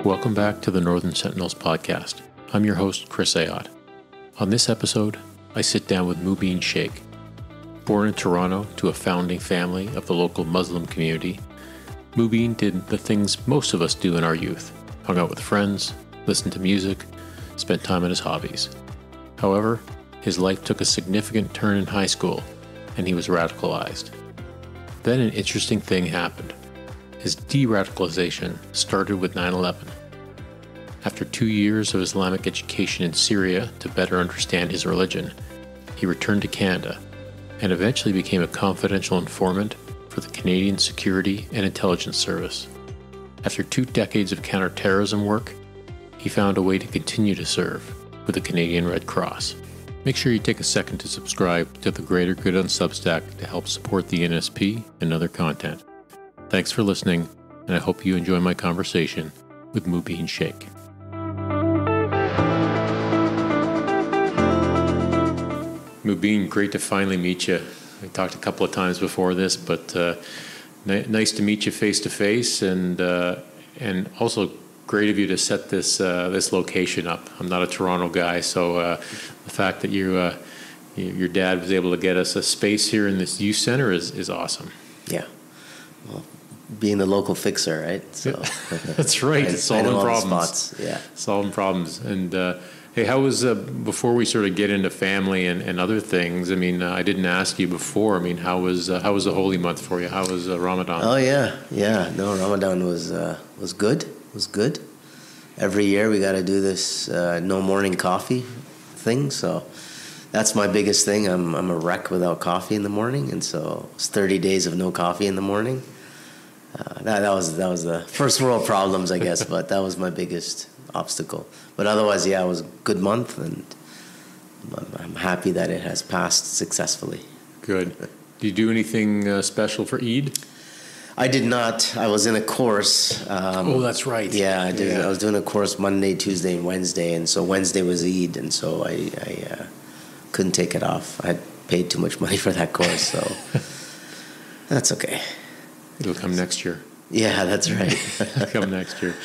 Welcome back to the Northern Sentinels podcast. I'm your host, Chris Ayotte. On this episode, I sit down with Mubin Shaikh. Born in Toronto to a founding family of the local Muslim community, Mubin did the things most of us do in our youth: hung out with friends, listened to music, spent time on his hobbies. However, his life took a significant turn in high school, and he was radicalized. Then an interesting thing happened. His de-radicalization started with 9/11. After 2 years of Islamic education in Syria to better understand his religion, he returned to Canada and eventually became a confidential informant for the Canadian Security and Intelligence Service. After 2 decades of counter-terrorism work, he found a way to continue to serve with the Canadian Red Cross. Make sure you take a second to subscribe to The Greater Good on Substack to help support the NSP and other content. Thanks for listening, and I hope you enjoy my conversation with Mubin Shaikh. Mubin, great to finally meet you. I talked a couple of times before this, but nice to meet you face to face, and also great of you to set this location up. I'm not a Toronto guy, so the fact that your dad was able to get us a space here in this youth center is awesome. Yeah, well, being the local fixer, right? So that's right. Solving problems. Yeah, solving problems. And hey, how was before we sort of get into family and other things? I mean, I didn't ask you before. I mean, how was the holy month for you? How was Ramadan? Oh yeah. No, Ramadan was good. It was good. Every year we got to do this no morning coffee thing. So that's my biggest thing. I'm a wreck without coffee in the morning, and so it's 30 days of no coffee in the morning. That was the first world problems, I guess, but that was my biggest obstacle. But otherwise, yeah, it was a good month, and I'm happy that it has passed successfully. Good. Do you do anything special for Eid? I did not. I was in a course. Oh, that's right. Yeah, I did. Yeah. I was doing a course Monday, Tuesday, and Wednesday, and so Wednesday was Eid, and so I couldn't take it off. I had paid too much money for that course, so that's okay. It'll come next year. Yeah, that's right. It'll come next year.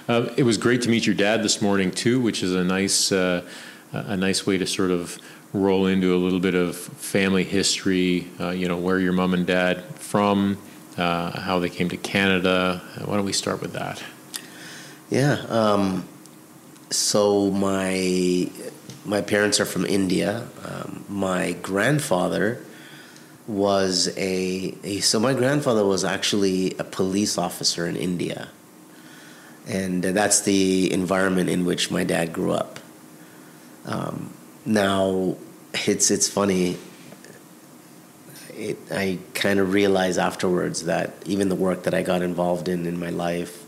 It was great to meet your dad this morning too, which is a nice way to sort of roll into a little bit of family history. Where your mom and dad from, how they came to Canada. Why don't we start with that? Yeah. So my parents are from India. My grandfather was my grandfather was actually a police officer in India. And that's the environment in which my dad grew up. Now, it's funny. I kind of realized afterwards that even the work that I got involved in my life,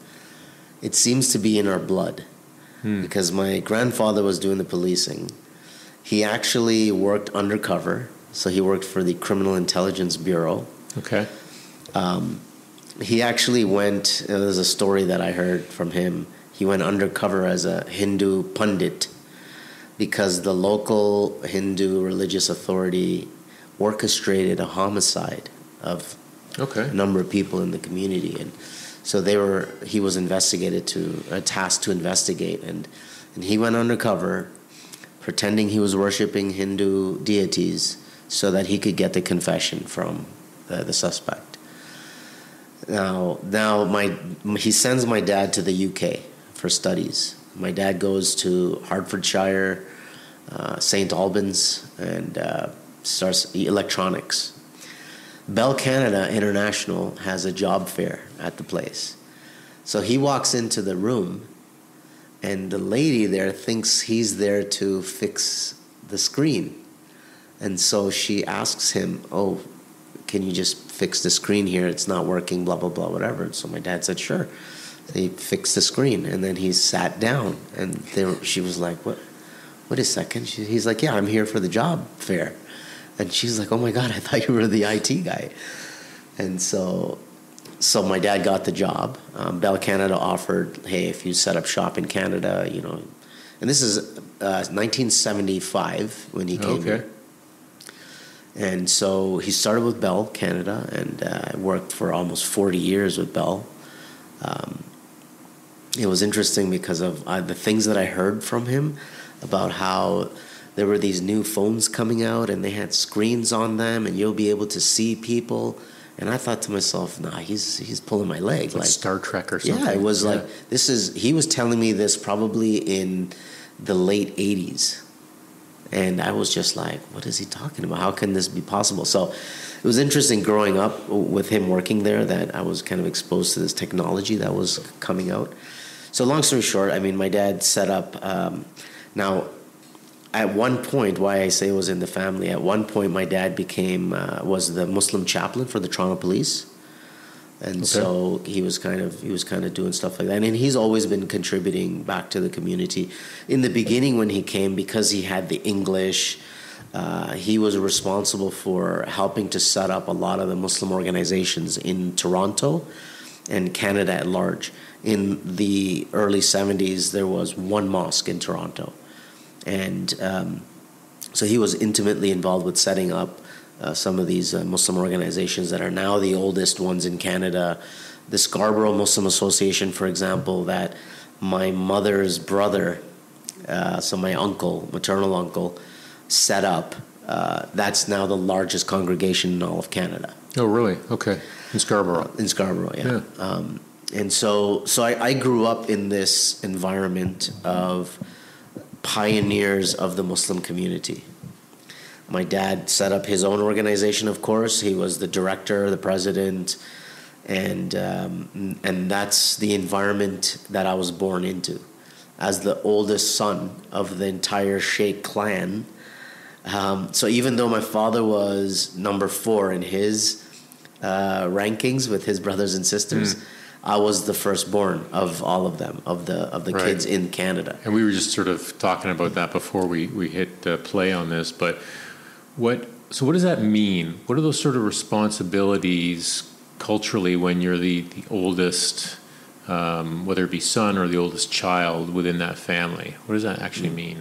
it seems to be in our blood. Because my grandfather was doing the policing. He actually worked undercover. So he worked for the Criminal Intelligence Bureau. Okay. He actually went, there's a story that I heard from him. He went undercover as a Hindu pundit because the local Hindu religious authority orchestrated a homicide of a number of people in the community. And so he was tasked to investigate. And he went undercover pretending he was worshiping Hindu deities so that he could get the confession from the suspect. Now he sends my dad to the UK for studies. My dad goes to Hertfordshire, St. Albans, and starts electronics. Bell Canada International has a job fair at the place. So he walks into the room, and the lady there thinks he's there to fix the screen. And so she asks him, "Oh, can you just fix the screen here? It's not working, blah, blah, blah, whatever." And so my dad said, "Sure." So he fixed the screen, and then he sat down. And she was like, What is second? He's like, "Yeah, I'm here for the job fair." And she's like, "Oh my God, I thought you were the IT guy." And so my dad got the job. Bell Canada offered, "Hey, if you set up shop in Canada, and this is 1975 when he came here. And so he started with Bell Canada and worked for almost 40 years with Bell. it was interesting because of the things that I heard from him about how there were these new phones coming out and they had screens on them and you'll be able to see people. And I thought to myself, nah, he's pulling my leg. Like Star Trek or something. Yeah, it was like, he was telling me this probably in the late 80s. And I was just like, what is he talking about? How can this be possible? So it was interesting growing up with him working there that I was kind of exposed to this technology that was coming out. So long story short, I mean, my dad set up, now at one point, why I say it was in the family, at one point my dad was the Muslim chaplain for the Toronto Police. And so he was kind of doing stuff like that. And he's always been contributing back to the community. In the beginning when he came, because he had the English, he was responsible for helping to set up a lot of the Muslim organizations in Toronto and Canada at large. In the early 70s, there was one mosque in Toronto. And so he was intimately involved with setting up some of these Muslim organizations that are now the oldest ones in Canada. The Scarborough Muslim Association, for example, that my mother's brother, so my uncle, maternal uncle, set up. That's now the largest congregation in all of Canada. Oh, really? Okay. In Scarborough. In Scarborough, yeah. And so I grew up in this environment of pioneers of the Muslim community. My dad set up his own organization, of course. He was the director, the president, and that's the environment that I was born into. As the oldest son of the entire Shaikh clan. So even though my father was number 4 in his rankings with his brothers and sisters, I was the firstborn of all of them, of the kids in Canada. And we were just sort of talking about that before we hit play on this, but what does that mean? What are those sort of responsibilities culturally when you're the oldest, whether it be son or the oldest child within that family? What does that actually mean?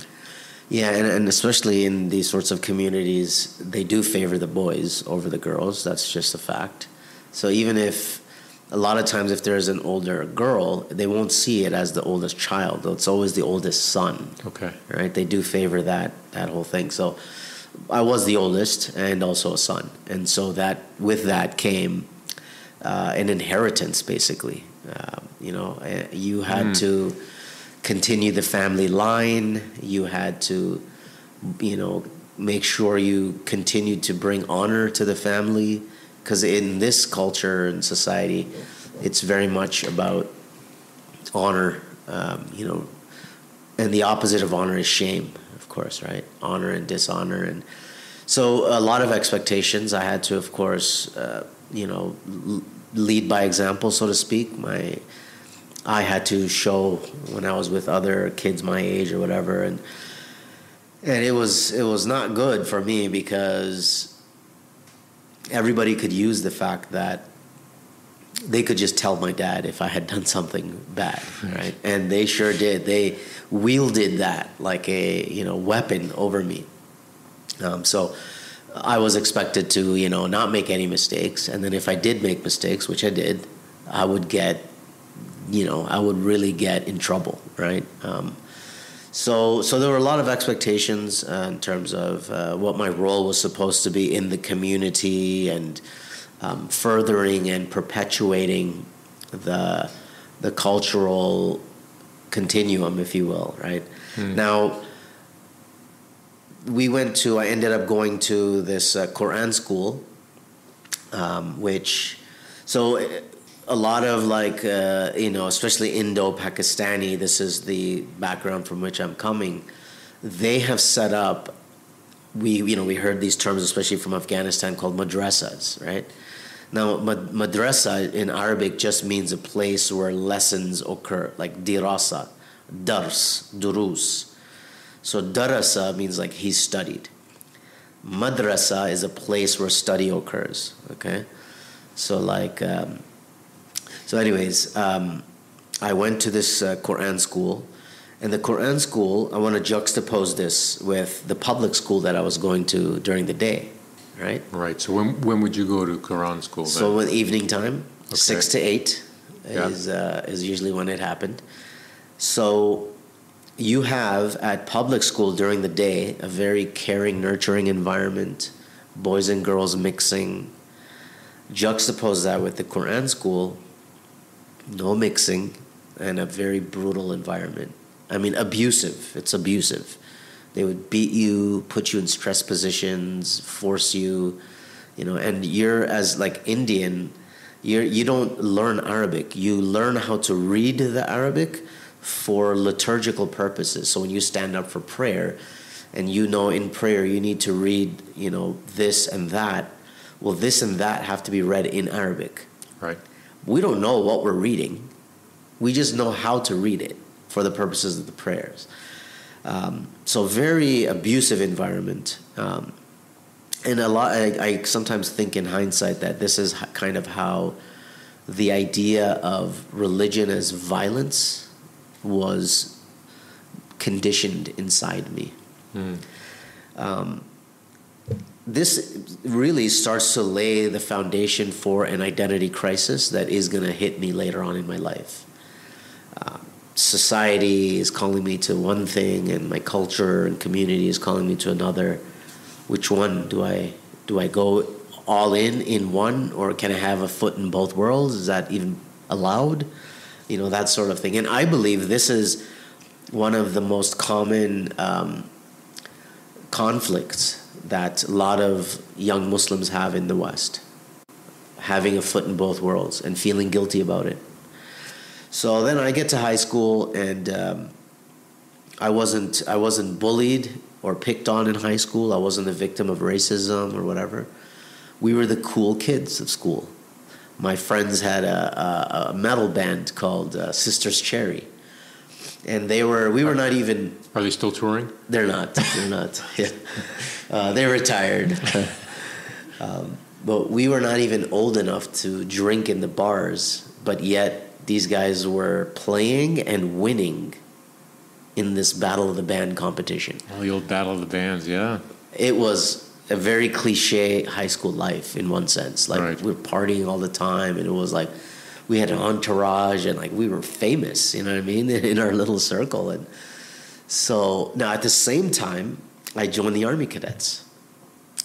Yeah, and especially in these sorts of communities, they do favor the boys over the girls. That's just a fact. So even if, a lot of times if there's an older girl, they won't see it as the oldest child. It's always the oldest son. Okay. Right? They do favor that whole thing. So I was the oldest and also a son. And so that with that came an inheritance, basically. You had to continue the family line. You had to, make sure you continued to bring honor to the family. Because in this culture and society, it's very much about honor, and the opposite of honor is shame, of course, right? Honor and dishonor. And so a lot of expectations. I had to, of course, lead by example, so to speak. I had to show when I was with other kids my age or whatever, and it was not good for me because everybody could use the fact that they could just tell my dad if I had done something bad, right? And they sure did. They wielded that like a weapon over me. So I was expected to not make any mistakes, and then if I did make mistakes, which I did, I would get I would really get in trouble, right? So there were a lot of expectations in terms of what my role was supposed to be in the community and furthering and perpetuating the cultural continuum, if you will, right? Now, I ended up going to this Quran school, a lot of especially Indo-Pakistani, this is the background from which I'm coming, they have set up, we heard these terms, especially from Afghanistan, called madrasas, right? Now, madrasa in Arabic just means a place where lessons occur, like dirasa, dars, durus. So darasa means like he studied. Madrasa is a place where study occurs, okay? So I went to this Quran school, and the Quran school, I want to juxtapose this with the public school that I was going to during the day, right? Right. So when would you go to Quran school then? So in evening time, 6 to 8 is usually when it happened. So you have at public school during the day a very caring, nurturing environment, boys and girls mixing. Juxtapose that with the Quran school, no mixing, and a very brutal environment. I mean, abusive. It's abusive. They would beat you, put you in stress positions, force you, and you're as like Indian, you don't learn Arabic. You learn how to read the Arabic for liturgical purposes. So when you stand up for prayer, and in prayer you need to read, this and that. Well, this and that have to be read in Arabic. Right. We don't know what we're reading. We just know how to read it for the purposes of the prayers. So very abusive environment. And I sometimes think in hindsight that this is kind of how the idea of religion as violence was conditioned inside me. This really starts to lay the foundation for an identity crisis that is going to hit me later on in my life. Society is calling me to one thing, and my culture and community is calling me to another. Which one do I go all in one, or can I have a foot in both worlds? Is that even allowed? That sort of thing. And I believe this is one of the most common conflicts that a lot of young Muslims have in the West, having a foot in both worlds and feeling guilty about it. So then I get to high school, and I wasn't bullied or picked on in high school. I wasn't a victim of racism or whatever. We were the cool kids of school. My friends had a metal band called Sisters Cherry, and we were not even. Are they still touring? They're not. Yeah. They're retired. But we were not even old enough to drink in the bars, but yet these guys were playing and winning in this Battle of the Band competition. Oh, the old Battle of the Bands, yeah. It was a very cliche high school life in one sense. Like, right. We were partying all the time, and it was like we had an entourage, and like we were famous, you know what I mean, in our little circle. And so now at the same time, I joined the Army Cadets.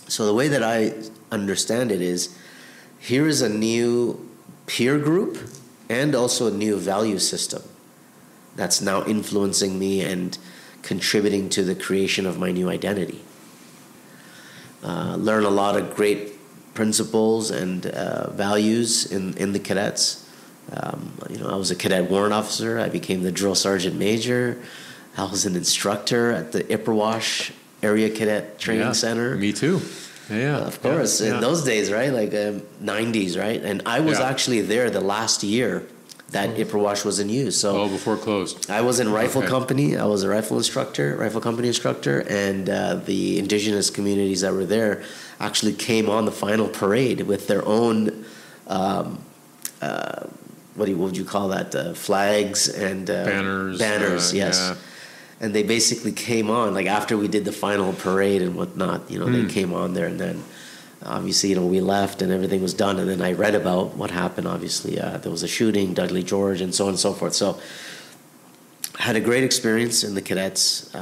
So the way that I understand it is, here is a new peer group and also a new value system that's now influencing me and contributing to the creation of my new identity. Learn a lot of great principles and values in the cadets. I was a cadet warrant officer. I became the drill sergeant major. I was an instructor at the Ipperwash Area Cadet Training Center. Me too. Yeah, of course. In those days, right? Like 90s, right? And I was actually there the last year that Ipperwash was in use. So before it closed. I was in rifle company. I was a rifle company instructor, and the indigenous communities that were there actually came on the final parade with their own, what would you call that? Flags and banners. Banners, yes. Yeah. And they basically came on, like after we did the final parade and whatnot, they came on there, and then obviously, we left and everything was done, and then I read about what happened. Obviously, there was a shooting, Dudley George, and so on and so forth. So I had a great experience in the cadets,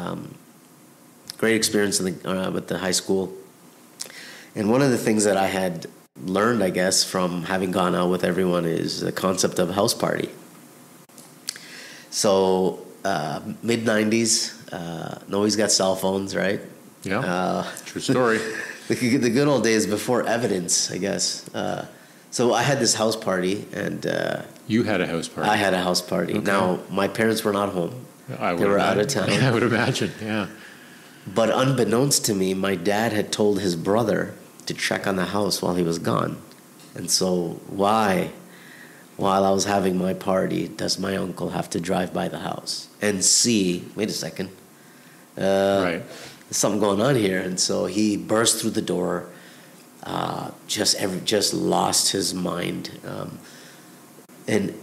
great experience with the high school. And one of the things that I had learned, I guess, from having gone out with everyone is the concept of house party. So mid-90s, nobody's got cell phones, right? Yeah, true story. The good old days before evidence, I guess. So I had this house party, and you had a house party. I had a house party. Okay. Now my parents were not home; they were out of town. I would imagine, yeah. But unbeknownst to me, my dad had told his brother to check on the house while he was gone, and so while I was having my party, does my uncle have to drive by the house and see? Wait a second. Right. There's something going on here. And so he burst through the door, just lost his mind. And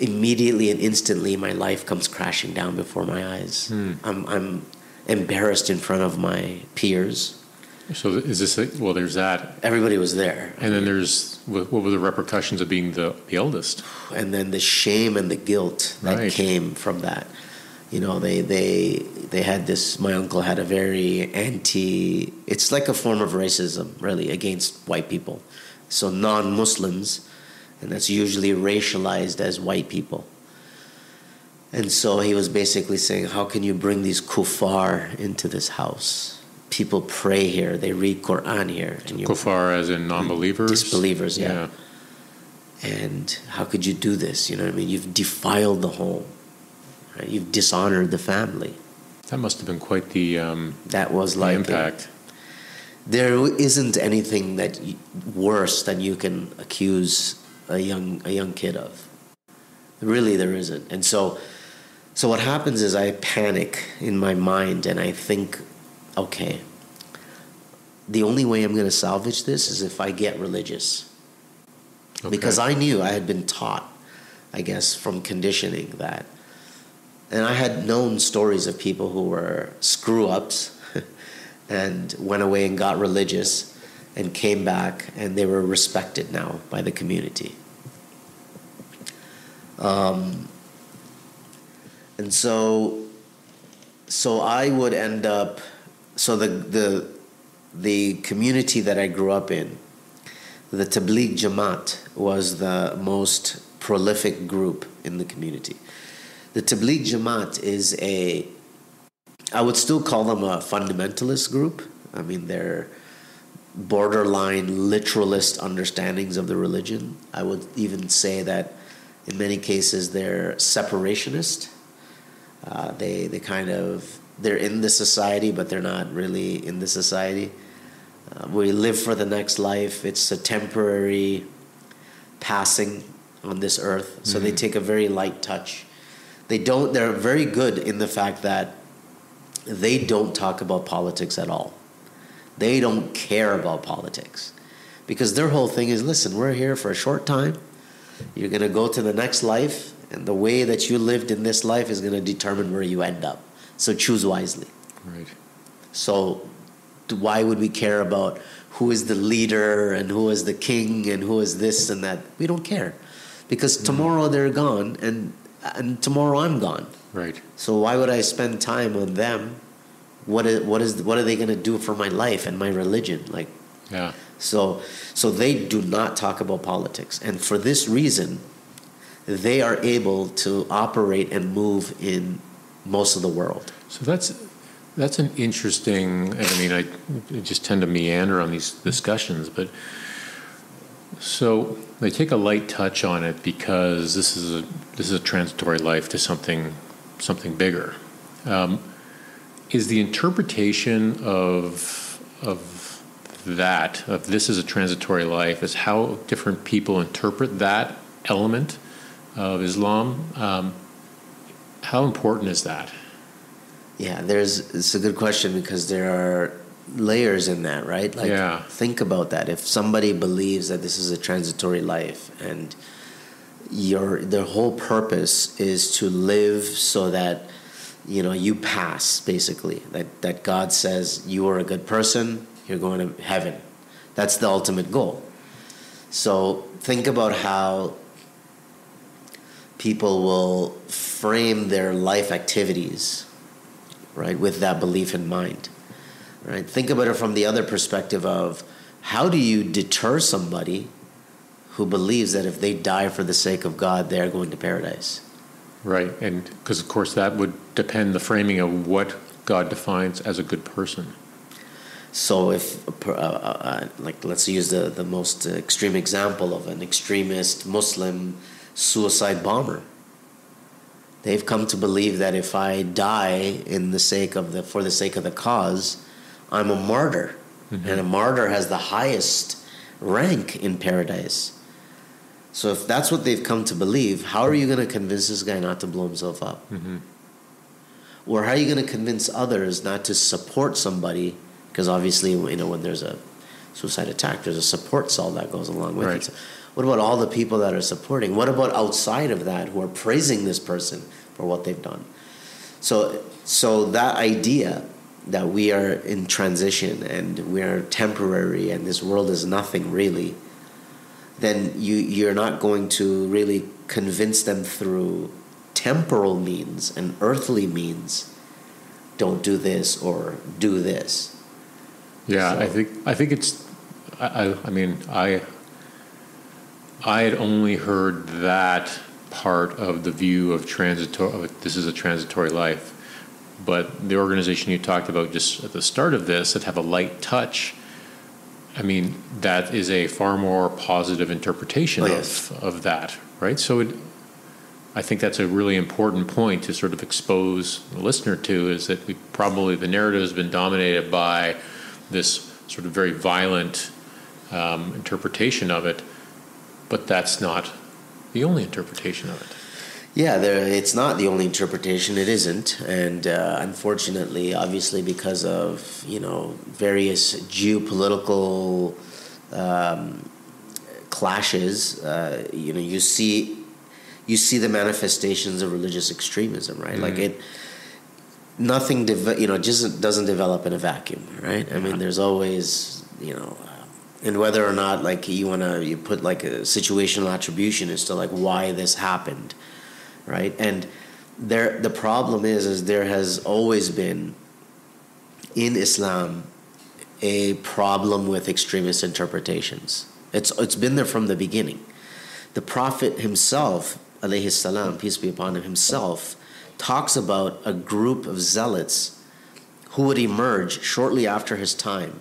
immediately and instantly, my life comes crashing down before my eyes. I'm embarrassed in front of my peers. So is this, there's that. Everybody was there. And then there's, what were the repercussions of being the eldest? And then the shame and the guilt that came from that. You know, they had this, my uncle had a very it's like a form of racism, really, against white people. So non-Muslims, and that's usually racialized as white people. And so he was basically saying, how can you bring these kuffar into this house? People pray here, they read Quran here. And kuffar as in non-believers? Disbelievers, yeah. And how could you do this? You know what I mean? You've defiled the home. Right? You've dishonored the family. That must have been quite the that was like impact. There isn't anything that worse than you can accuse a young kid of. Really, there isn't. And so what happens is I panic in my mind and I think, okay, the only way I'm going to salvage this is if I get religious. Okay. Because I knew, I had been taught, I guess, from conditioning that. And I had known stories of people who were screw-ups and went away and got religious and came back, and they were respected now by the community. And so I would end up, so the community that I grew up in, the Tabligh Jamaat was the most prolific group in the community. The Tabligh Jamaat is I would still call them a fundamentalist group. I mean, they're borderline literalist understandings of the religion. I would even say that in many cases they're separationist. They're in the society, but they're not really in the society. We live for the next life. It's a temporary passing on this earth. So they take a very light touch. They're very good in the fact that they don't talk about politics at all. They don't care about politics. Because their whole thing is, listen, we're here for a short time. You're going to go to the next life, and the way that you lived in this life is going to determine where you end up. So choose wisely. Right. So why would we care about who is the leader and who is the king and who is this and that? We don't care. Because tomorrow they're gone, and tomorrow I'm gone. Right. So why would I spend time on them? What are they going to do for my life and my religion? Like, yeah. So they do not talk about politics, and for this reason, they are able to operate and move in most of the world. So that's an interesting. I mean, I just tend to meander on these discussions, but so they take a light touch on it because this is a transitory life to something bigger. Is the interpretation of this is a transitory life is how different people interpret that element of Islam? How important is that? Yeah, it's a good question because there are layers in that, right? Like, think about that. If somebody believes that this is a transitory life and their whole purpose is to live so that, you know, you pass, basically, that God says you are a good person, you're going to heaven. That's the ultimate goal. So think about how people will frame their life activities, right, with that belief in mind, right? Think about it from the other perspective of how do you deter somebody who believes that if they die for the sake of God, they're going to paradise? Right, and because, of course, that would depend the framing of what God defines as a good person. So if, let's use the most extreme example of an extremist Muslim suicide bomber. They've come to believe that if I die for the sake of the cause, I'm a martyr. Mm-hmm. And a martyr has the highest rank in paradise. So if that's what they've come to believe, how are you going to convince this guy not to blow himself up? Mm-hmm. Or how are you going to convince others not to support somebody? Because obviously, you know, when there's a suicide attack, there's a support cell that goes along with it. So what about all the people that are supporting? What about outside of that who are praising this person for what they've done? So that idea that we are in transition and we are temporary and this world is nothing really, then you're not going to really convince them through temporal means and earthly means. Don't do this or do this. Yeah, So, I think it's. I mean, I had only heard that part of the view of transitory. This is a transitory life, but the organization you talked about just at the start of this that have a light touch. I mean, that is a far more positive interpretation of that, right? So I think that's a really important point to sort of expose the listener to, is that the narrative has been dominated by this sort of very violent interpretation of it, but that's not the only interpretation of it. Yeah, it's not the only interpretation. It isn't, and unfortunately, obviously, because of various geopolitical clashes, you see the manifestations of religious extremism, right? Mm-hmm. Nothing just doesn't develop in a vacuum, right? I mean, there's always and whether or not you put like a situational attribution as to like why this happened. Right, and the problem is there has always been in Islam a problem with extremist interpretations. It's been there from the beginning. The Prophet himself, alayhi salam, peace be upon him, himself talks about a group of zealots who would emerge shortly after his time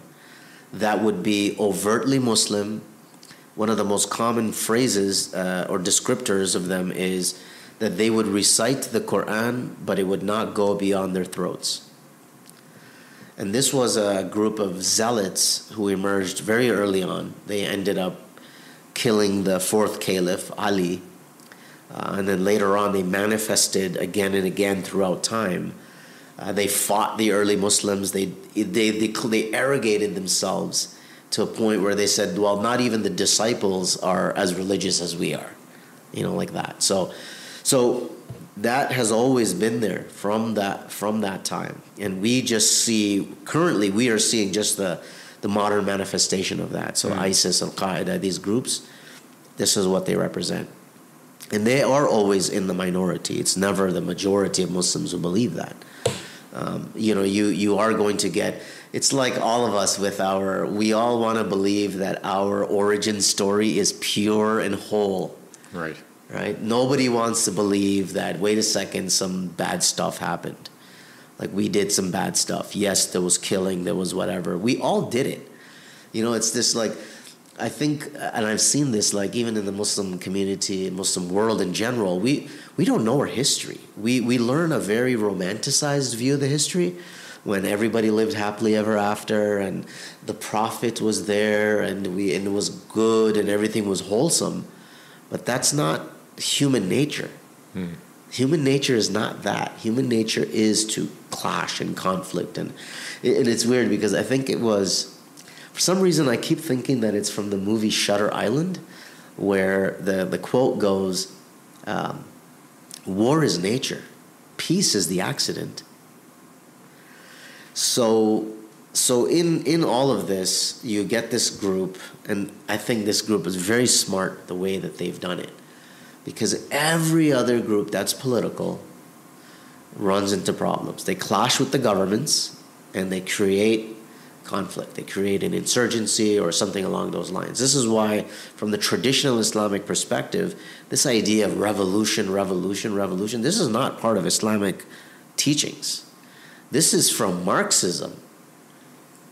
that would be overtly Muslim. One of the most common phrases or descriptors of them is that they would recite the Quran, but it would not go beyond their throats. And this was a group of zealots who emerged very early on. They ended up killing the fourth caliph, Ali, and then later on they manifested again and again throughout time. They fought the early Muslims. They arrogated themselves to a point where they said, well, not even the disciples are as religious as we are, like that. So that has always been there from that time, and we just currently we are seeing just the modern manifestation of that. So ISIS, Al-Qaeda, these groups, this is what they represent, and they are always in the minority. It's never the majority of Muslims who believe that. You are going to get. It's like all of us we all want to believe that our origin story is pure and whole. Right? Nobody wants to believe that, wait a second, some bad stuff happened. Like we did some bad stuff. Yes, there was killing, there was whatever. We all did it. It's this like, I think, and I've seen this like even in the Muslim community, Muslim world in general, we don't know our history. We learn a very romanticized view of the history when everybody lived happily ever after and the Prophet was there and it was good and everything was wholesome. But that's not human nature. Human nature is not that. Human nature is to clash and conflict. And it's weird because I think it was, for some reason I keep thinking that it's from the movie Shutter Island, where the quote goes, war is nature, peace is the accident. So in all of this, you get this group, and I think this group is very smart the way that they've done it. Because every other group that's political runs into problems. They clash with the governments, and they create conflict. They create an insurgency or something along those lines. This is why, from the traditional Islamic perspective, this idea of revolution, this is not part of Islamic teachings. This is from Marxism.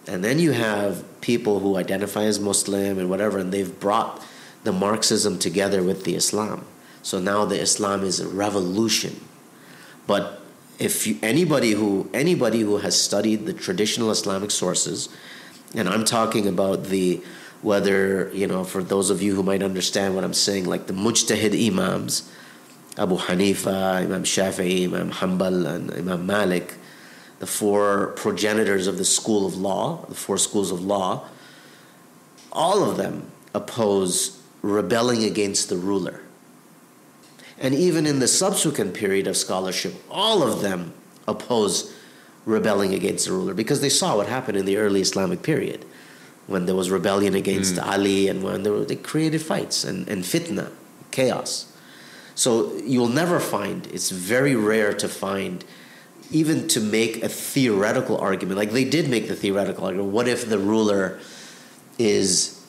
And then you have people who identify as Muslim and whatever, and they've brought the Marxism together with the Islam. So now the Islam is a revolution. But if anybody who has studied the traditional Islamic sources, and I'm talking about for those of you who might understand what I'm saying, like the mujtahid imams, Abu Hanifa, Imam Shafi'i, Imam Hanbal, and Imam Malik, the four progenitors of the school of law, the four schools of law, all of them oppose rebelling against the ruler. And even in the subsequent period of scholarship, all of them oppose rebelling against the ruler, because they saw what happened in the early Islamic period when there was rebellion against Ali, and when they created fights and fitna, chaos. So you'll never find, it's very rare to find, even to make a theoretical argument, like they did make the theoretical argument, what if the ruler is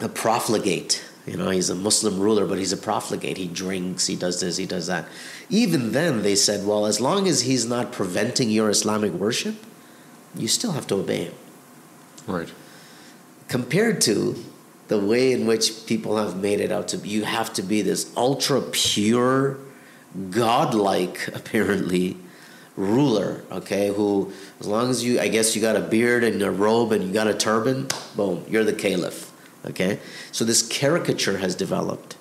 a profligate? You know, he's a Muslim ruler, but he's a profligate. He drinks, he does this, he does that. Even then, they said, well, as long as he's not preventing your Islamic worship, you still have to obey him. Right. Compared to the way in which people have made it out to be, you have to be this ultra pure, godlike, apparently, ruler, okay, who, as long as you, I guess you got a beard and a robe and you got a turban, boom, you're the caliph, okay? So this caricature has developed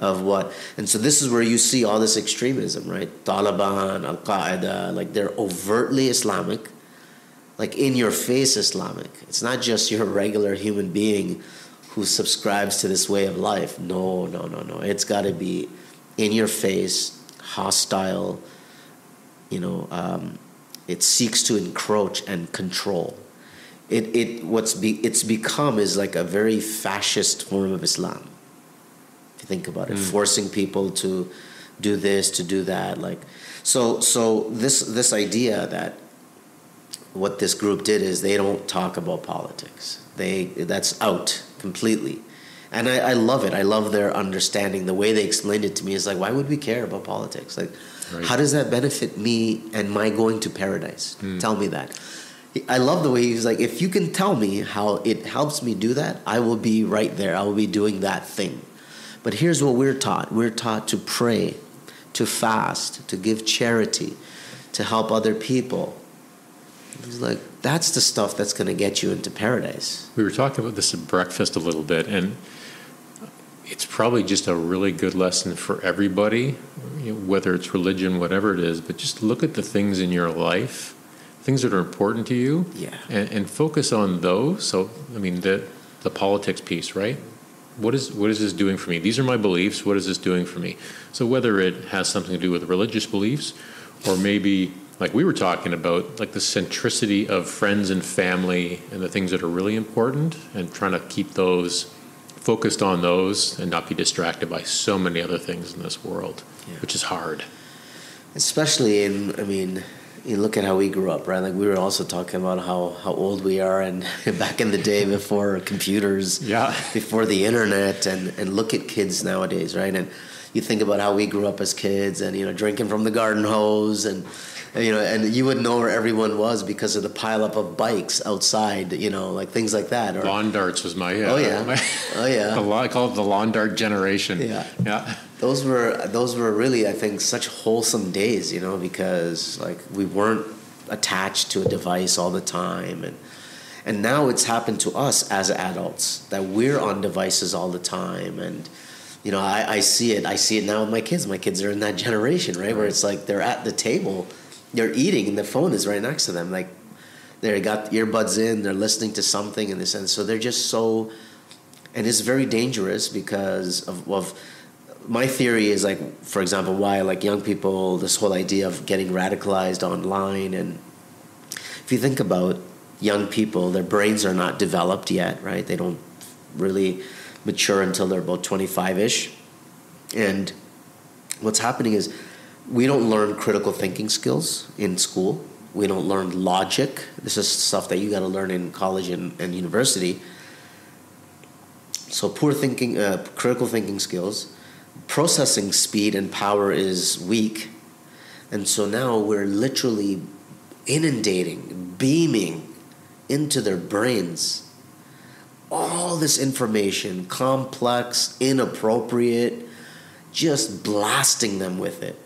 of what, and so this is where you see all this extremism, right? Taliban, Al-Qaeda, like they're overtly Islamic, like in your face Islamic. It's not just your regular human being who subscribes to this way of life. No. It's got to be in your face, hostile. You know, it seeks to encroach and control. It's become is like a very fascist form of Islam. If you think about it, forcing people to do this, to do that, like so this idea that what this group did is they don't talk about politics. That's out completely. And I love it. I love their understanding. The way they explained it to me is like, why would we care about politics? Like, right. How does that benefit me and my going to paradise? Tell me that. I love the way he's like, if you can tell me how it helps me do that, I will be right there. I will be doing that thing. But here's what we're taught. We're taught to pray, to fast, to give charity, to help other people. He's like, that's the stuff that's going to get you into paradise. We were talking about this at breakfast a little bit, and it's probably just a really good lesson for everybody, you know, whether it's religion, whatever it is, but just look at the things in your life, things that are important to you, and focus on those. So, I mean, the politics piece, right? What is this doing for me? These are my beliefs. What is this doing for me? So whether it has something to do with religious beliefs, or maybe, like we were talking about, like the centricity of friends and family and the things that are really important, and trying to keep those focused on those and not be distracted by so many other things in this world, which is hard. Especially you look at how we grew up, right? Like we were also talking about how old we are, and back in the day before computers, before the internet, and look at kids nowadays, right? And you think about how we grew up as kids, and, you know, drinking from the garden hose, and you know, and you would know where everyone was because of the pileup of bikes outside, you know, like things like that. Or lawn darts was my I call it the lawn dart generation. Yeah. Those were really, I think, such wholesome days, you know, because like we weren't attached to a device all the time, and now it's happened to us as adults that we're on devices all the time. And you know, I see it now with my kids. My kids are in that generation, right? Where it's like they're at the table, they're eating, and the phone is right next to them. Like they got earbuds in, they're listening to something in this sense. So they're just so, and it's very dangerous because of my theory is, like, for example, why, like, young people, this whole idea of getting radicalized online. And if you think about young people, their brains are not developed yet, right? They don't really mature until they're about 25-ish. And what's happening is we don't learn critical thinking skills in school. We don't learn logic. This is stuff that you got to learn in college and university. So poor thinking, critical thinking skills. Processing speed and power is weak. And so now we're literally inundating, beaming into their brains all this information, complex, inappropriate, just blasting them with it.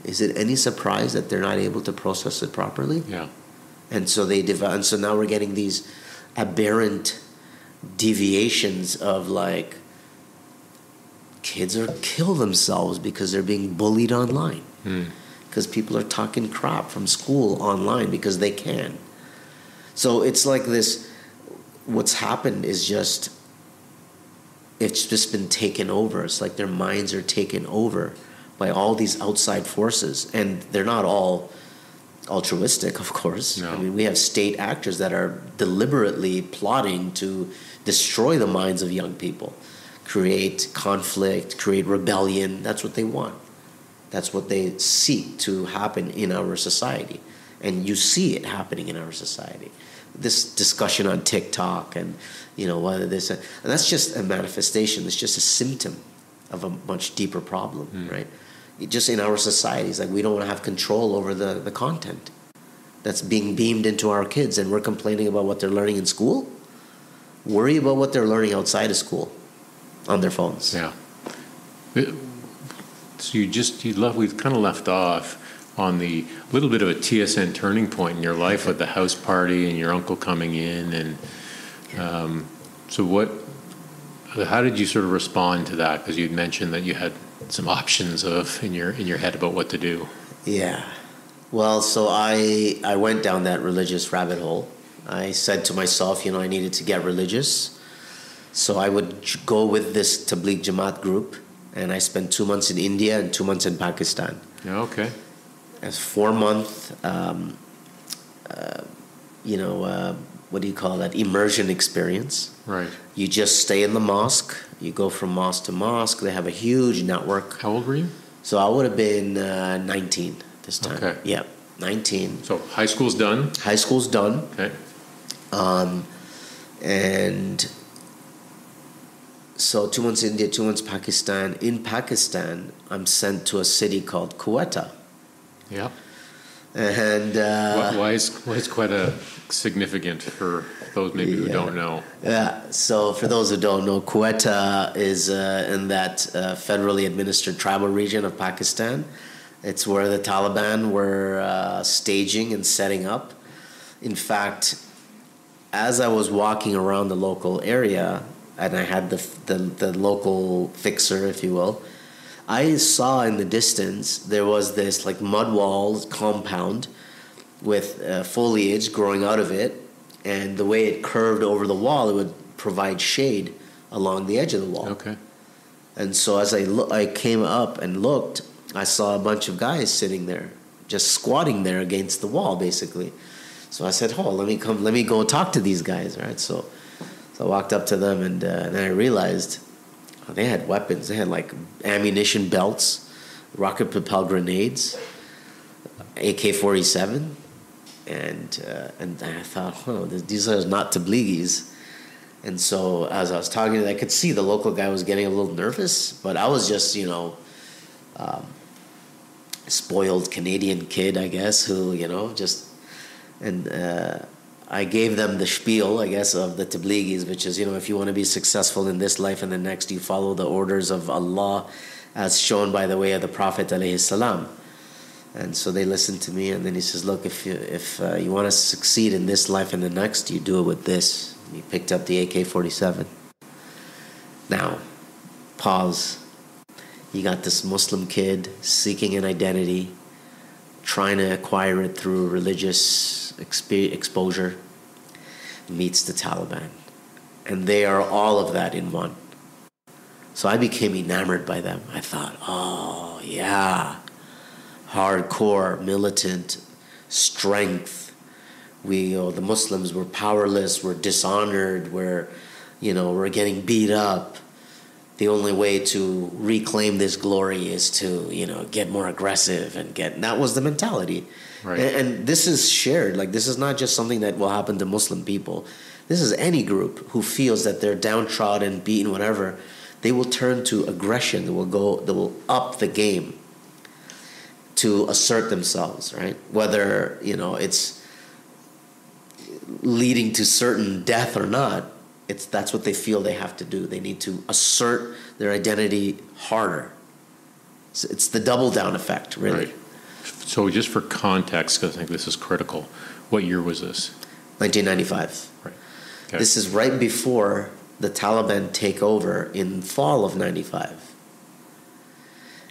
Is it any surprise that they're not able to process it properly? Yeah. And so and so now we're getting these aberrant deviations of, like, kids are kill themselves because they're being bullied online. Because people are talking crap from school online because they can. So it's like this, what's happened is just, it's just been taken over. It's like their minds are taken over by all these outside forces. And they're not all altruistic, of course. No. I mean, we have state actors that are deliberately plotting to destroy the minds of young people, create conflict, create rebellion. That's what they want. That's what they seek to happen in our society. And you see it happening in our society. This discussion on TikTok and, whether this, and that's just a manifestation. It's just a symptom of a much deeper problem, right? Just in our societies, like we don't want to have control over the content that's being beamed into our kids, and we're complaining about what they're learning in school. Worry about what they're learning outside of school on their phones. Yeah. So we've kind of left off on the little bit of a TSN turning point in your life with the house party and your uncle coming in, and how did you sort of respond to that? Because you'd mentioned that you had some options in your head about what to do. Yeah. Well, so I went down that religious rabbit hole. I said to myself, I needed to get religious. So I would go with this Tabligh Jamaat group, and I spent 2 months in India and 2 months in Pakistan. Yeah, okay. As 4-month, what do you call that? Immersion experience. Right. You just stay in the mosque. You go from mosque to mosque. They have a huge network. How old were you? So I would have been 19 this time. Okay. Yeah, 19. So high school's done? High school's done. Okay. And so 2 months India, 2 months Pakistan. In Pakistan, I'm sent to a city called Quetta. Yeah. And why is Quetta significant for those maybe who don't know? Yeah. So for those who don't know, Quetta is in that federally administered tribal region of Pakistan. It's where the Taliban were staging and setting up. In fact, as I was walking around the local area, and I had the local fixer, if you will, I saw in the distance there was this like mud wall compound with foliage growing out of it, and the way it curved over the wall, it would provide shade along the edge of the wall. Okay. And so as I came up and looked, I saw a bunch of guys sitting there, just squatting there against the wall, basically. So I said, let me go talk to these guys, right? So I walked up to them, and then I realized they had weapons. They had like ammunition belts, rocket-propelled grenades, AK-47, and I thought, these are not Tablighis. And so as I was talking to them, I could see the local guy was getting a little nervous, but I was just, spoiled Canadian kid, I guess, who, I gave them the spiel, I guess, of the Tablighis, which is, if you want to be successful in this life and the next, you follow the orders of Allah as shown by the way of the Prophet alayhi salam. And so they listened to me, and then he says, look, if you want to succeed in this life and the next, you do it with this. And he picked up the AK-47. Now, pause. You got this Muslim kid seeking an identity, trying to acquire it through religious exposure, meets the Taliban. And they are all of that in one. So I became enamored by them. I thought, oh, yeah, hardcore, militant, strength. The Muslims were powerless, we're dishonored, we're getting beat up. The only way to reclaim this glory is to, get more aggressive and that was the mentality. Right. And this is shared. Like, this is not just something that will happen to Muslim people. This is any group who feels that they're downtrodden, beaten, whatever. They will turn to aggression. They will up the game to assert themselves, right? Whether, it's leading to certain death or not, that's what they feel they have to do. They need to assert their identity harder. So it's the double down effect, really. Right. So just for context, because I think this is critical, what year was this? 1995. Right. Okay. This is right before the Taliban take over in fall of 95.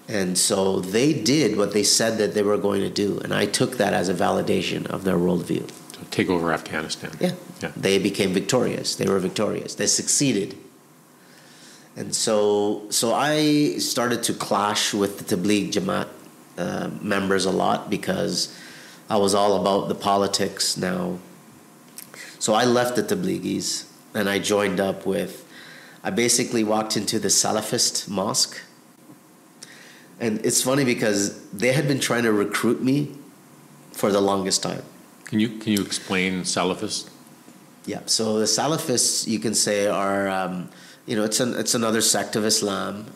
And so they did what they said that they were going to do, and I took that as a validation of their worldview. So take over Afghanistan. Yeah. They became victorious. They were victorious. They succeeded. And so I started to clash with the Tabligh Jamaat members a lot because I was all about the politics now. So I left the Tabligis and I joined up with, I basically walked into the Salafist mosque. And it's funny because they had been trying to recruit me for the longest time. Can you explain Salafist? Yeah, so the Salafists, you can say, are it's another sect of Islam.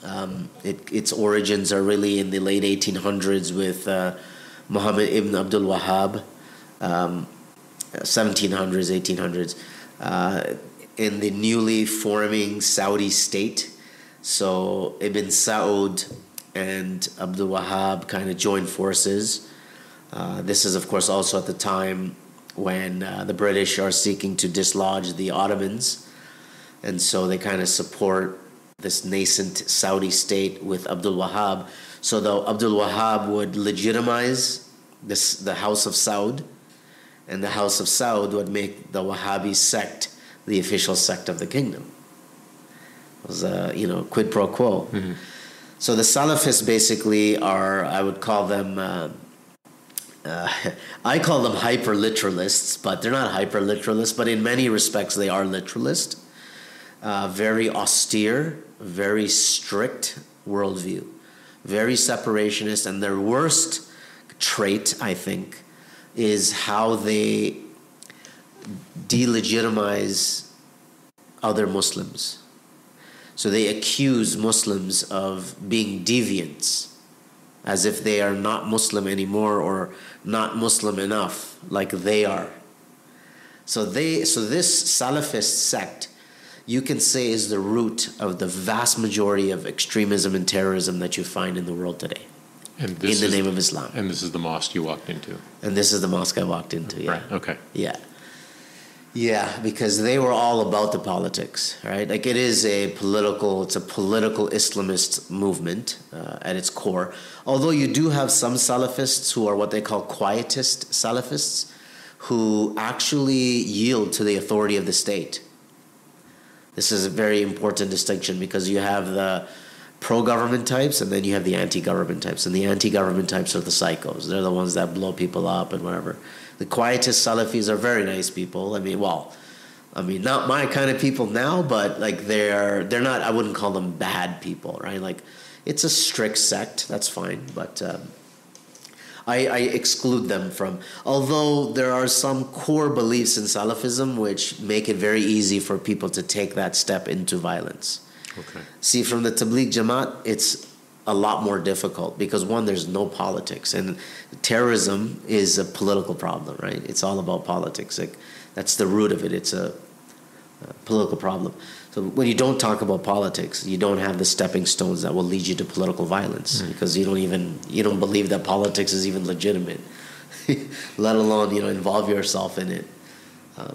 Its origins are really in the late 1800s with Muhammad ibn Abdul Wahhab, 1700s, 1800s, in the newly forming Saudi state. So Ibn Saud and Abdul Wahhab kind of joined forces. This is, of course, also at the time when the British are seeking to dislodge the Ottomans. And so they kind of support this nascent Saudi state with Abdul Wahhab. So though Abdul Wahhab would legitimize the House of Saud, and the House of Saud would make the Wahhabi sect the official sect of the kingdom. It was quid pro quo. Mm-hmm. So the Salafists basically are, I would call them, I call them hyper-literalists, but they're not hyper-literalists, but in many respects they are literalist. Very austere, very strict worldview, very separationist, and their worst trait, I think, is how they delegitimize other Muslims. So they accuse Muslims of being deviants, as if they are not Muslim anymore or not Muslim enough, like they are. So this Salafist sect, you can say, is the root of the vast majority of extremism and terrorism that you find in the world today. In the name of Islam. And this is the mosque you walked into. And this is the mosque I walked into, yeah. Right, okay. Yeah. Yeah, because they were all about the politics, right? Like it's a political Islamist movement at its core. Although you do have some Salafists who are what they call quietist Salafists, who actually yield to the authority of the state. This is a very important distinction because you have the pro-government types and then you have the anti-government types. And the anti-government types are the psychos. They're the ones that blow people up and whatever. The quietist Salafis are very nice people. I mean, not my kind of people now, but like they're not, I wouldn't call them bad people, right? Like it's a strict sect, that's fine, but I exclude them from, although there are some core beliefs in Salafism which make it very easy for people to take that step into violence. Okay. See, from the Tabligh Jamaat, it's a lot more difficult because, one, there's no politics, and terrorism is a political problem, right? It's all about politics. Like that's the root of it. It's a political problem. So when you don't talk about politics, you don't have the stepping stones that will lead you to political violence because you don't believe that politics is even legitimate, let alone involve yourself in it.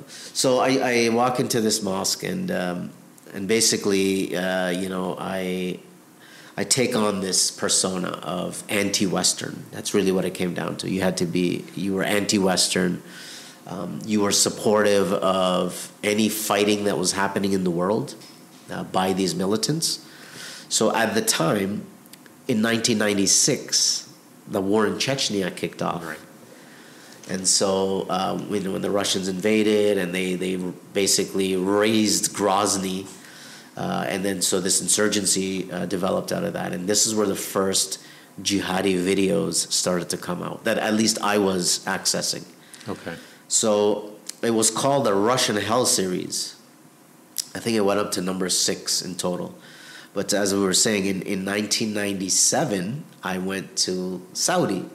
So I walk into this mosque and basically I take on this persona of anti-Western. That's really what it came down to. You were anti-Western. You were supportive of any fighting that was happening in the world by these militants. So at the time, in 1996, the war in Chechnya kicked off. Right. And so when the Russians invaded and they basically razed Grozny, and then so this insurgency developed out of that. And this is where the first jihadi videos started to come out that at least I was accessing. Okay. So it was called the Russian Hell series. I think it went up to number 6 in total. But as we were saying, in 1997, I went to Saudi.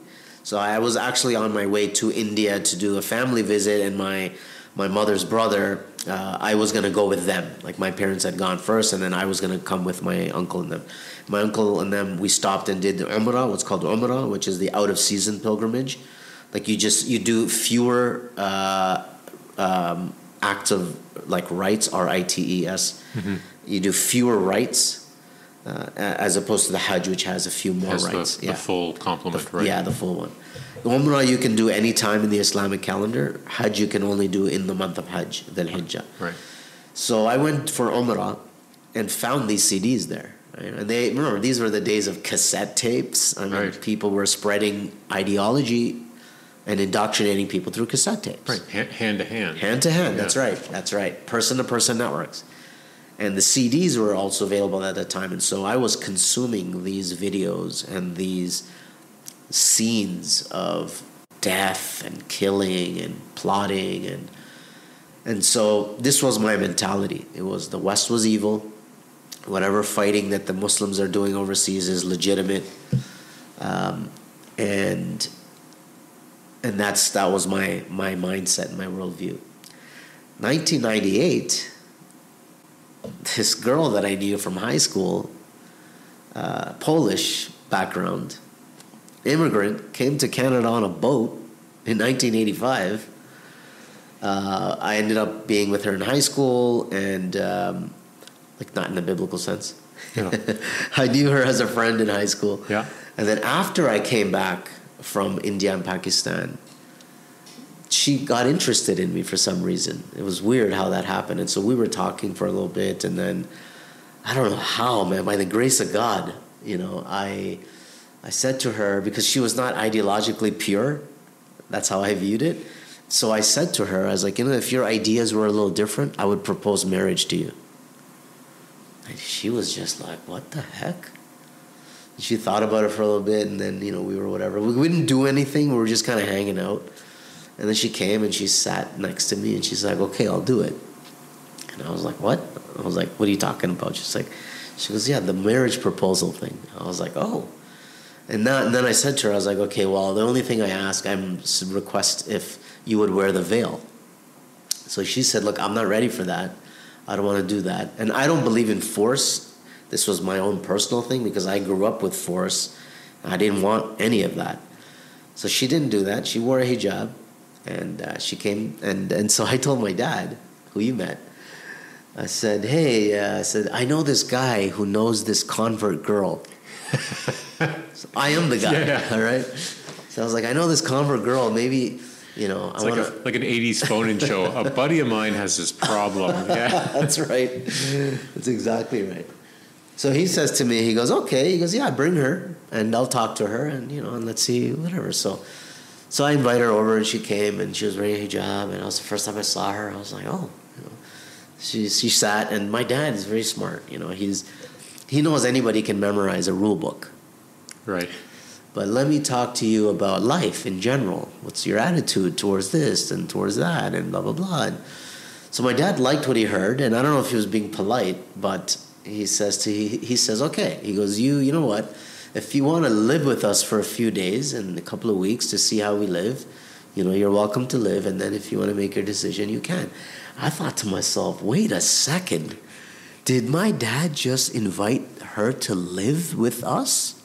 So I was actually on my way to India to do a family visit, and my mother's brother, I was going to go with them. Like my parents had gone first, and then I was going to come with my uncle and them. My uncle and them, we stopped and did the Umrah, what's called Umrah, which is the out-of-season pilgrimage. Like you do fewer acts of like rites, R-I-T-E-S. Mm-hmm. You do fewer rites as opposed to the Hajj, which has a few more rites. The full complement, right? Yeah, the full one. Umrah you can do any time in the Islamic calendar. Hajj you can only do in the month of Hajj, Dhul Hijjah. Right. So I went for Umrah and found these CDs there. Right? And remember, these were the days of cassette tapes. I mean, People were spreading ideology and indoctrinating people through cassette tapes. Right, hand to hand. Hand to hand, that's right. Person to person networks. And the CDs were also available at that time. And so I was consuming these videos and these scenes of death and killing and plotting. And so this was my mentality. It was the West was evil. Whatever fighting that the Muslims are doing overseas is legitimate. And that was my mindset and my worldview. 1998, this girl that I knew from high school, Polish background, immigrant, came to Canada on a boat in 1985. I ended up being with her in high school, and like not in the biblical sense. Yeah. I knew her as a friend in high school. Yeah. And then after I came back from India and Pakistan, she got interested in me for some reason. It was weird how that happened. And so we were talking for a little bit, and then I don't know how, man, by the grace of God, I said to her, because she was not ideologically pure, that's how I viewed it. So I said to her, I was like, if your ideas were a little different, I would propose marriage to you. And she was just like, what the heck? And she thought about it for a little bit, and then, we were whatever. We didn't do anything. We were just kind of hanging out. And then she came and she sat next to me, and she's like, okay, I'll do it. And I was like, what? I was like, what are you talking about? She goes, yeah, the marriage proposal thing. I was like, oh. And then I said to her, I was like, okay, well, the only thing I ask, I'm request if you would wear the veil. So she said, look, I'm not ready for that. I don't want to do that. And I don't believe in force. This was my own personal thing because I grew up with force. I didn't want any of that. So she didn't do that. She wore a hijab. And she came, and so I told my dad, who you met, I said, hey, I know this guy who knows this convert girl. So I am the guy, all right? So I was like, I know this convert girl, maybe, It's like an 80s phone-in show. A buddy of mine has this problem. Yeah. That's right. That's exactly right. So he says to me, he goes, okay. He goes, yeah, bring her, and I'll talk to her, and, and let's see, whatever. So I invited her over, and she came, and she was wearing a hijab, and it was the first time I saw her. I was like, oh. She sat, and my dad is very smart. He knows anybody can memorize a rule book. Right. But let me talk to you about life in general. What's your attitude towards this and towards that and blah, blah, blah. And so my dad liked what he heard, and I don't know if he was being polite, but he says, okay. He goes, you know what? If you want to live with us for a few days and a couple of weeks to see how we live, you're welcome to live. And then if you want to make your decision, you can. I thought to myself, wait a second. Did my dad just invite her to live with us?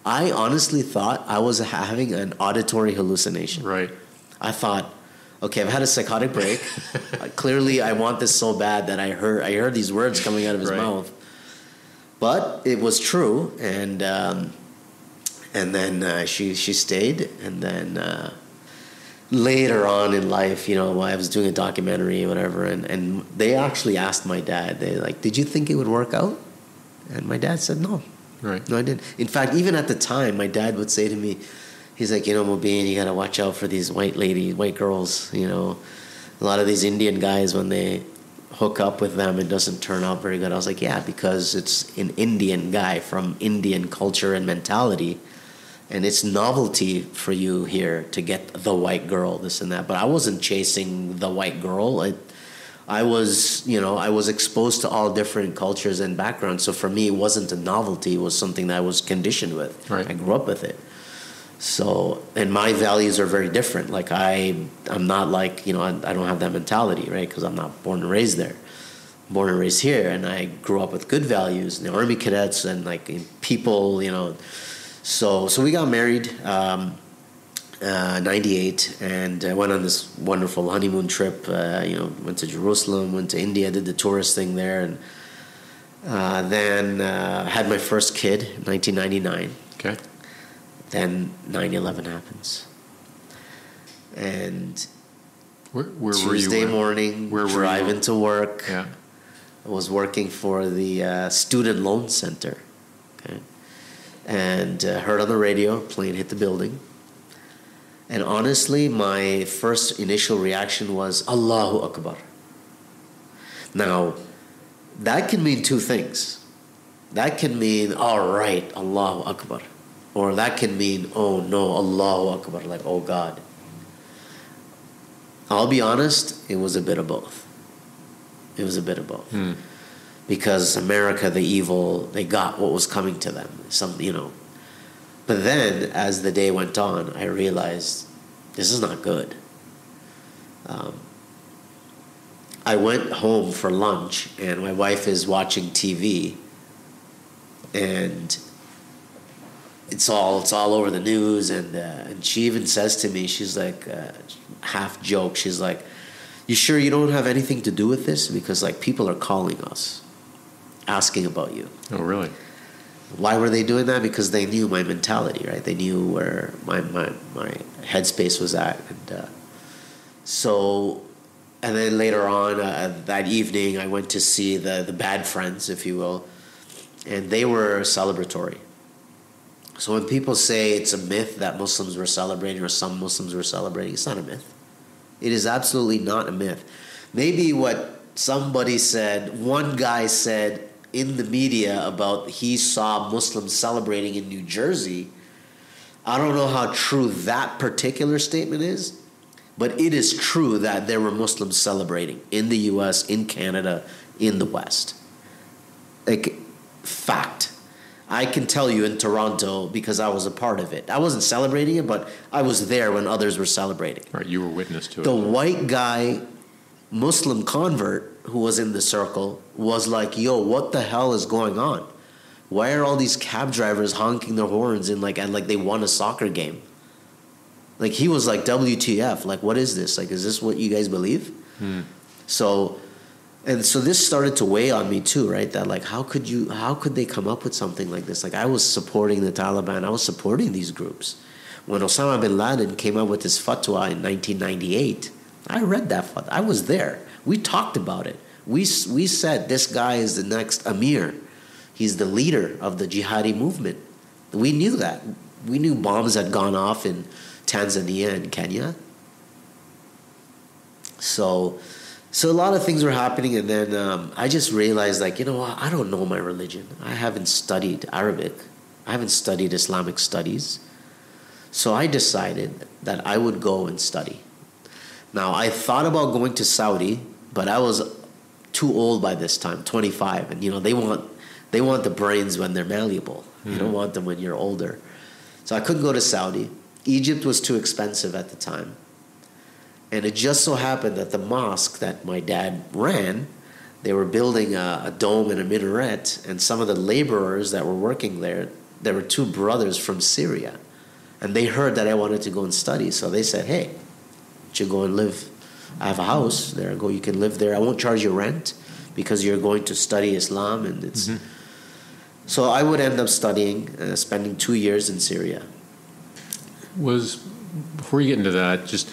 I honestly thought I was having an auditory hallucination. Right. I thought, okay, I've had a psychotic break. Clearly, I want this so bad that I heard these words coming out of his mouth. But it was true, and then she stayed, and then later on in life, I was doing a documentary or whatever, and they actually asked my dad, they like, did you think it would work out? And my dad said no. Right. No, I didn't. In fact, even at the time, my dad would say to me, he's like, Mubin, you got to watch out for these white girls, a lot of these Indian guys, when they hook up with them, it doesn't turn out very good. I was like, yeah, because it's an Indian guy from Indian culture and mentality, and it's novelty for you here to get the white girl, this and that. But I wasn't chasing the white girl. I was exposed to all different cultures and backgrounds. So for me, it wasn't a novelty. It was something that I was conditioned with. Right. I grew up with it. So, and my values are very different. Like I'm not like, I don't have that mentality, right? Because I'm not born and raised there. I'm born and raised here, and I grew up with good values, the Army cadets and like people, So we got married, 98, and I went on this wonderful honeymoon trip. Went to Jerusalem, went to India, did the tourist thing there, and then had my first kid in 1999. Okay. Then 9/11 happens, and where Tuesday were you? morning, driving to work. Yeah. I was working for the Student Loan Center, okay, and heard on the radio, plane hit the building. And honestly, my first initial reaction was Allahu Akbar. Now, that can mean two things. That can mean, all right, Allahu Akbar. Or that can mean, oh no, Allahu Akbar, like, oh God. I'll be honest, it was a bit of both. It was a bit of both. Because America, the evil, they got what was coming to them. But then, as the day went on, I realized this is not good. I went home for lunch, and my wife is watching TV, and it's all over the news, and she even says to me, she's like, half joke, she's like, "You sure you don't have anything to do with this? Because like people are calling us, asking about you." Oh, really? Why were they doing that? Because they knew my mentality, right? They knew where my headspace was at, and then later on that evening, I went to see the bad friends, if you will, and they were celebratory. So when people say it's a myth that Muslims were celebrating or some Muslims were celebrating, it's not a myth. It is absolutely not a myth. Maybe what somebody said, one guy said in the media about he saw Muslims celebrating in New Jersey, I don't know how true that particular statement is, but it is true that there were Muslims celebrating in the US, in Canada, in the West. Like, fact. I can tell you in Toronto because I was a part of it. I wasn't celebrating it, but I was there when others were celebrating. Right, you were witness to it. The white guy, Muslim convert who was in the circle was like, "Yo, what the hell is going on? Why are all these cab drivers honking their horns and like they won a soccer game?" Like he was like, "WTF? Like, what is this? Like, is this what you guys believe?" So this started to weigh on me too, right? That like, how could they come up with something like this? Like, I was supporting the Taliban. I was supporting these groups. When Osama bin Laden came up with his fatwa in 1998, I read that fatwa. I was there. We talked about it. We said this guy is the next Amir. He's the leader of the jihadi movement. We knew that. We knew bombs had gone off in Tanzania and Kenya. So a lot of things were happening, and then I just realized, like, you know what? I don't know my religion. I haven't studied Arabic. I haven't studied Islamic studies. So I decided that I would go and study. Now, I thought about going to Saudi, but I was too old by this time, 25, and they want the brains when they're malleable. You don't want them when you're older. So I couldn't go to Saudi. Egypt was too expensive at the time. And it just so happened that the mosque that my dad ran, they were building a dome and a minaret, and some of the laborers that were working there were two brothers from Syria. And they heard that I wanted to go and study, so they said, "Hey, you should go and live. I have a house there. You can live there. I won't charge you rent because you're going to study Islam." And it's So I would end up studying, spending 2 years in Syria. Before you get into that,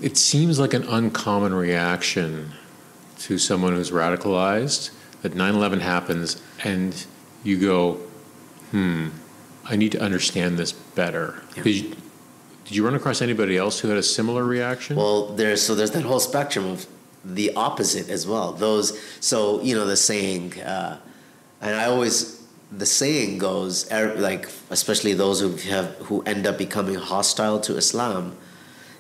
it seems like an uncommon reaction to someone who's radicalized, that 9/11 happens and you go, I need to understand this better. Yeah. Did you run across anybody else who had a similar reaction? Well, there's that whole spectrum of the opposite as well. The saying, the saying goes, like, especially those who end up becoming hostile to Islam,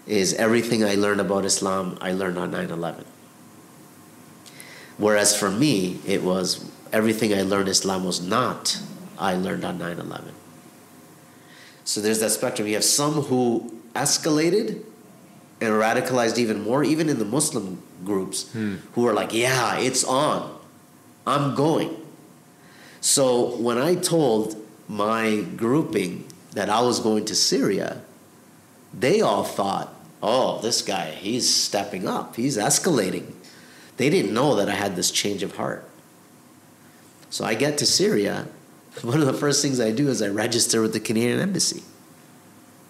is everything I learned about Islam, I learned on 9/11. Whereas for me, it was everything I learned Islam was not, I learned on 9/11. So there's that spectrum. You have some who escalated and radicalized even more, even in the Muslim groups, who are like, "Yeah, it's on. I'm going." So when I told my grouping that I was going to Syria, they all thought, "Oh, this guy, he's stepping up. He's escalating." They didn't know that I had this change of heart. So I get to Syria. One of the first things I do is I register with the Canadian Embassy.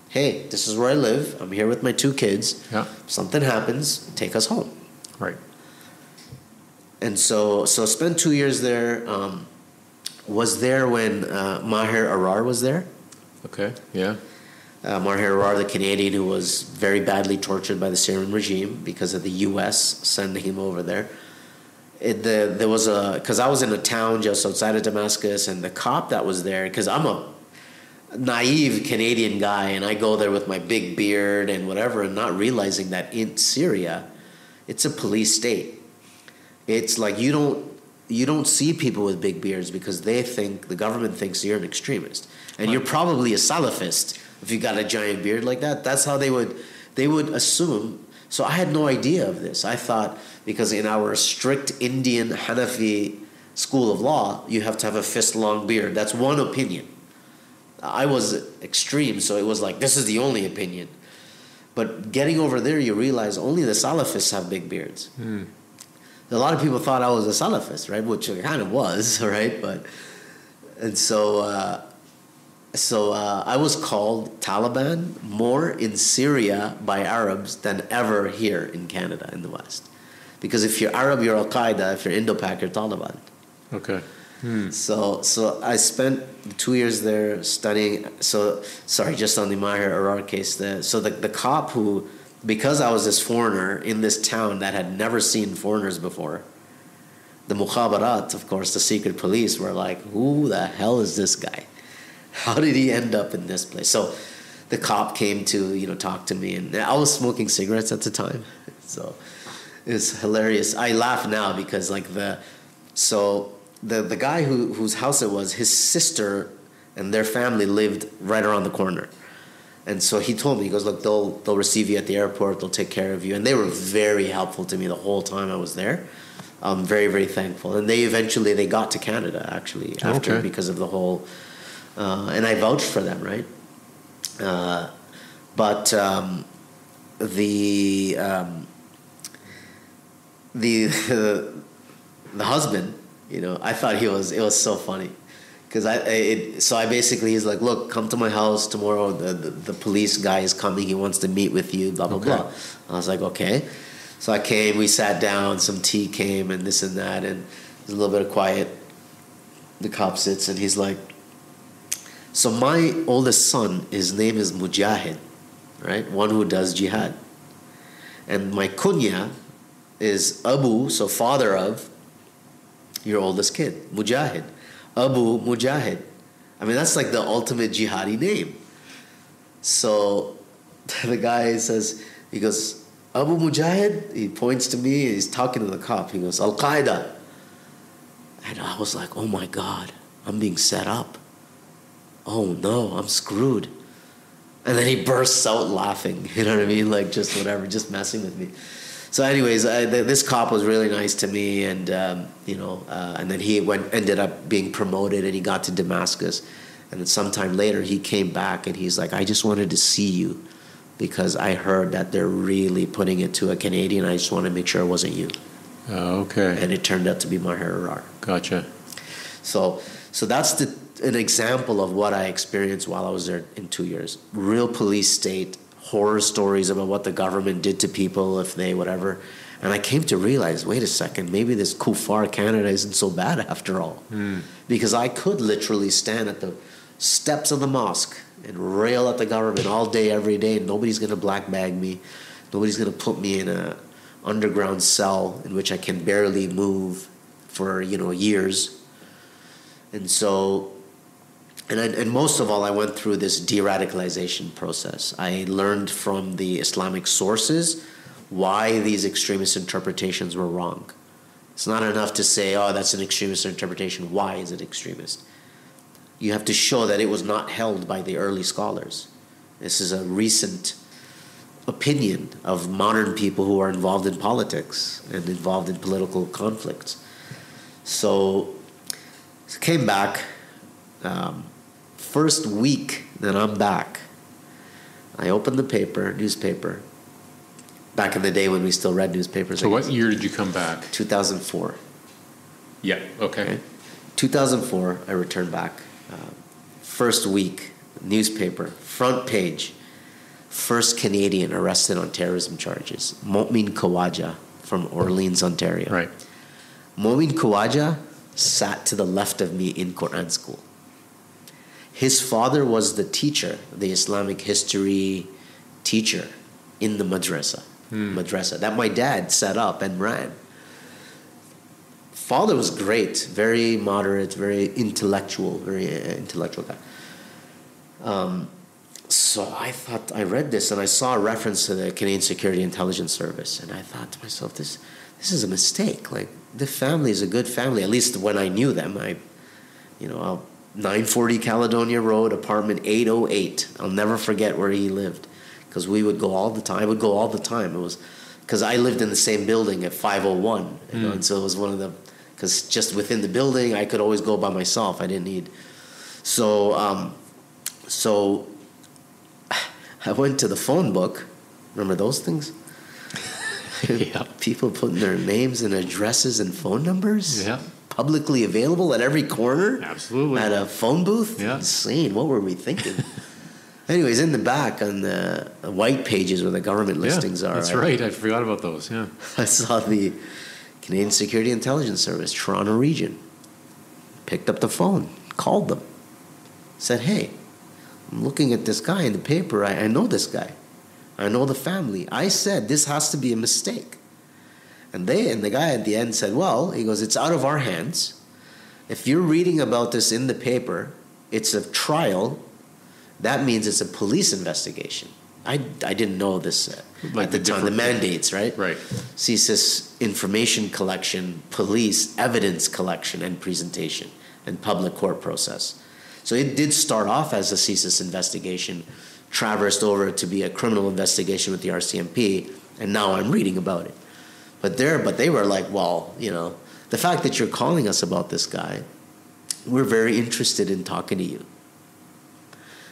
"Hey, this is where I live. I'm here with my 2 kids. Yeah. If something happens, take us home." Right. And so spent 2 years there. Was there when Maher Arar was there. Okay, yeah. Maher Arar, the Canadian who was very badly tortured by the Syrian regime because of the U.S. sending him over there. There was because I was in a town just outside of Damascus, and the cop that was there, because I'm a naive Canadian guy, and I go there with my big beard and whatever, and not realizing that in Syria, it's a police state. It's like you don't see people with big beards because the government thinks you're an extremist, and you're probably a Salafist if you got a giant beard like that. That's how they would assume. So I had no idea of this. I thought, because in our strict Indian Hanafi school of law, you have to have a fist-long beard. That's one opinion. I was extreme, so it was like, this is the only opinion. But getting over there, you realize only the Salafists have big beards. A lot of people thought I was a Salafist, right? Which I kind of was, right? So I was called Taliban more in Syria by Arabs than ever here in Canada, in the West. Because if you're Arab, you're Al-Qaeda. If you're Indo-Pak, you're Taliban. Okay. So I spent 2 years there studying. Just on the Maher Arar case. The cop who, because I was this foreigner in this town that had never seen foreigners before, the Mukhabarat, of course, the secret police, were like, who the hell is this guy? How did he end up in this place? So the cop came to, talk to me, and I was smoking cigarettes at the time. So it was hilarious. I laugh now because the guy whose house it was, his sister and their family lived right around the corner. And so he told me, he goes, look, they'll receive you at the airport, they'll take care of you. And they were very helpful to me the whole time I was there. I'm very, very thankful. And they got to Canada, actually, after, because of the whole... and I vouched for them, right? But the husband, I thought it was so funny. Because he's like, look, come to my house tomorrow. The police guy is coming. He wants to meet with you, blah, blah, blah. I was like, okay. So I came, we sat down, some tea came and this and that. And there's a little bit of quiet. The cop sits and he's like, so my oldest son, his name is Mujahid, right? One who does jihad. And my kunya is Abu, so father of your oldest kid, Mujahid. Abu Mujahid. I mean, that's like the ultimate jihadi name. So the guy he goes, Abu Mujahid? He points to me, he's talking to the cop. He goes, Al-Qaeda. And I was like, oh my God, I'm being set up. Oh no, I'm screwed. And then he bursts out laughing, you know what I mean? Like just whatever, just messing with me. So anyways, this cop was really nice to me, and and then he ended up being promoted, and he got to Damascus. And then sometime later, he came back, and he's like, I just wanted to see you because I heard that they're really putting it to a Canadian. I just want to make sure it wasn't you. Oh, okay. And it turned out to be Maher Arar. Gotcha. So that's an example of what I experienced while I was there in 2 years. Real police state, horror stories about what the government did to people if they whatever. And I came to realize, wait a second, maybe this kuffar Canada isn't so bad after all. Because I could literally stand at the steps of the mosque and rail at the government all day, every day, and nobody's going to black bag me. Nobody's going to put me in a underground cell in which I can barely move for, years. And so... And most of all, I went through this de-radicalization process. I learned from the Islamic sources why these extremist interpretations were wrong. It's not enough to say, oh, that's an extremist interpretation. Why is it extremist? You have to show that it was not held by the early scholars. This is a recent opinion of modern people who are involved in politics and involved in political conflicts. So came back. First week that I'm back, I opened the newspaper, back in the day when we still read newspapers. So what year did you come back? 2004. Yeah, okay. 2004, I returned back. First week, newspaper, front page, first Canadian arrested on terrorism charges, Mubin Khawaja from Orleans, Ontario. Right. Mubin Khawaja sat to the left of me in Quran school. His father was the teacher, the Islamic history teacher in the madrasa that my dad set up and ran. Father was great, very moderate, very intellectual guy. So I read this and I saw a reference to the Canadian Security Intelligence Service, and I thought to myself, this is a mistake. Like, the family is a good family, at least when I knew them. 940 Caledonia Road, apartment 808. I'll never forget where he lived, because we would go all the time. I would go all the time. It was because I lived in the same building at 501, and so it was one of the, because just within the building, I could always go by myself. I didn't need. So I went to the phone book. Remember those things? Yeah. People putting their names and addresses and phone numbers. Yeah. Publicly available at every corner. Absolutely. At a phone booth. Yeah. Insane. What were we thinking? Anyways, in the back on the white pages where the government listings are. That's right. I forgot about those. Yeah. I saw the Canadian Security Intelligence Service, Toronto region. Picked up the phone, called them, said, "Hey, I'm looking at this guy in the paper. I know this guy. I know the family. I said this has to be a mistake." And the guy at the end said, "Well," he goes, "it's out of our hands. If you're reading about this in the paper, it's a trial. That means it's a police investigation." I didn't know this at the time. The mandates, right? Right. CSIS information collection, police evidence collection and presentation, and public court process. So it did start off as a CSIS investigation, traversed over to be a criminal investigation with the RCMP, and now I'm reading about it. But they were like, "Well, the fact that you're calling us about this guy, we're very interested in talking to you."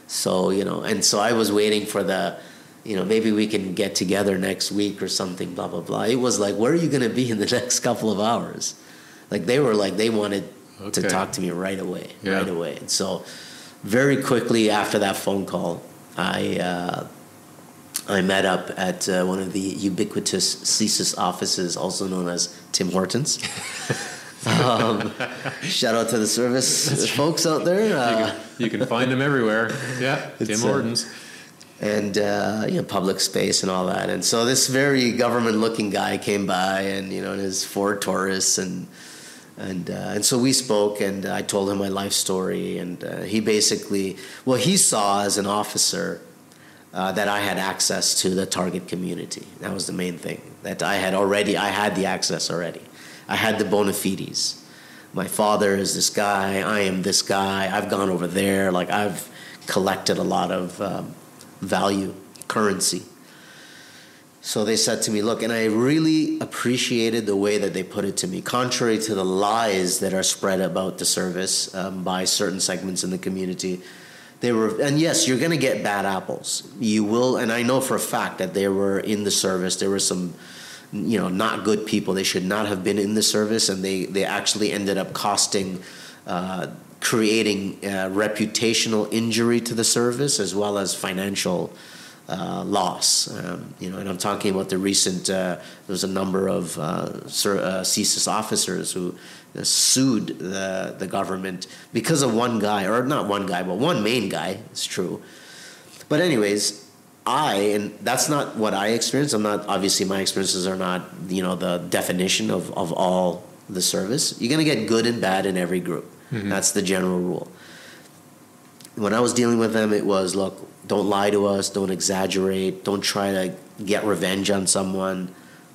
So, and so I was waiting for the, maybe we can get together next week or something, blah, blah, blah. It was like, where are you going to be in the next couple of hours? Like, they were like, they wanted to talk to me right away. And so very quickly after that phone call, I met up at one of the ubiquitous CSIS offices, also known as Tim Hortons. Shout out to the service folks out there. You can find them everywhere. Yeah, Tim Hortons. And public space and all that. And so this very government-looking guy came by, and in his Ford Taurus, and so we spoke, and I told him my life story, and he basically, he saw as an officer that I had access to the target community. That was the main thing. That I had the access already. I had the bona fides. My father is this guy. I am this guy. I've gone over there. Like, I've collected a lot of value, currency. So they said to me, look, and I really appreciated the way that they put it to me, contrary to the lies that are spread about the service by certain segments in the community. And yes, you're going to get bad apples. You will, and I know for a fact that they were in the service. There were some not good people. They should not have been in the service, and they actually ended up creating reputational injury to the service as well as financial loss. And I'm talking about the recent, there was a number of CSIS officers who sued the government because of one guy, or not one guy, but one main guy, it's true. But anyways, and that's not what I experienced. Obviously my experiences are not, the definition of all the service. You're going to get good and bad in every group. Mm-hmm. That's the general rule. When I was dealing with them, it was, look, don't lie to us, don't exaggerate, don't try to get revenge on someone.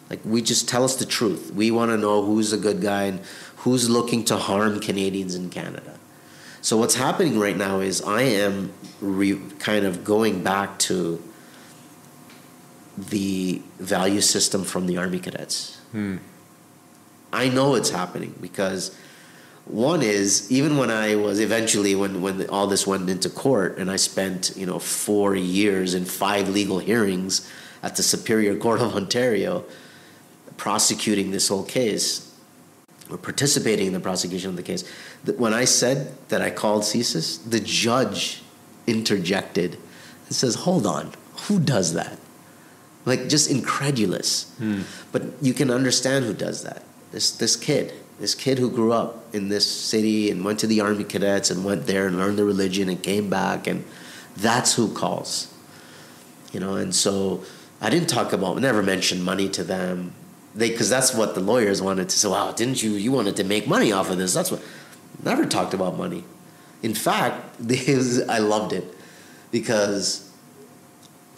Like, we just tell us the truth. We want to know who's a good guy and who's looking to harm Canadians in Canada. So what's happening right now is I am kind of going back to the value system from the Army cadets. I know it's happening because one is, even when I was eventually, when all this went into court, and I spent 4 years and 5 legal hearings at the Superior Court of Ontario prosecuting this whole case, or participating in the prosecution of the case, when I said that I called CSIS, the judge interjected and says, hold on, who does that? Like, just incredulous. But you can understand who does that. This kid. This kid who grew up in this city and went to the Army Cadets and went there and learned the religion and came back, and that's who calls. And so I didn't never mention money to them. Because that's what the lawyers wanted to say. Wow, didn't you wanted to make money off of this? That's what. Never talked about money. In fact, I loved it because.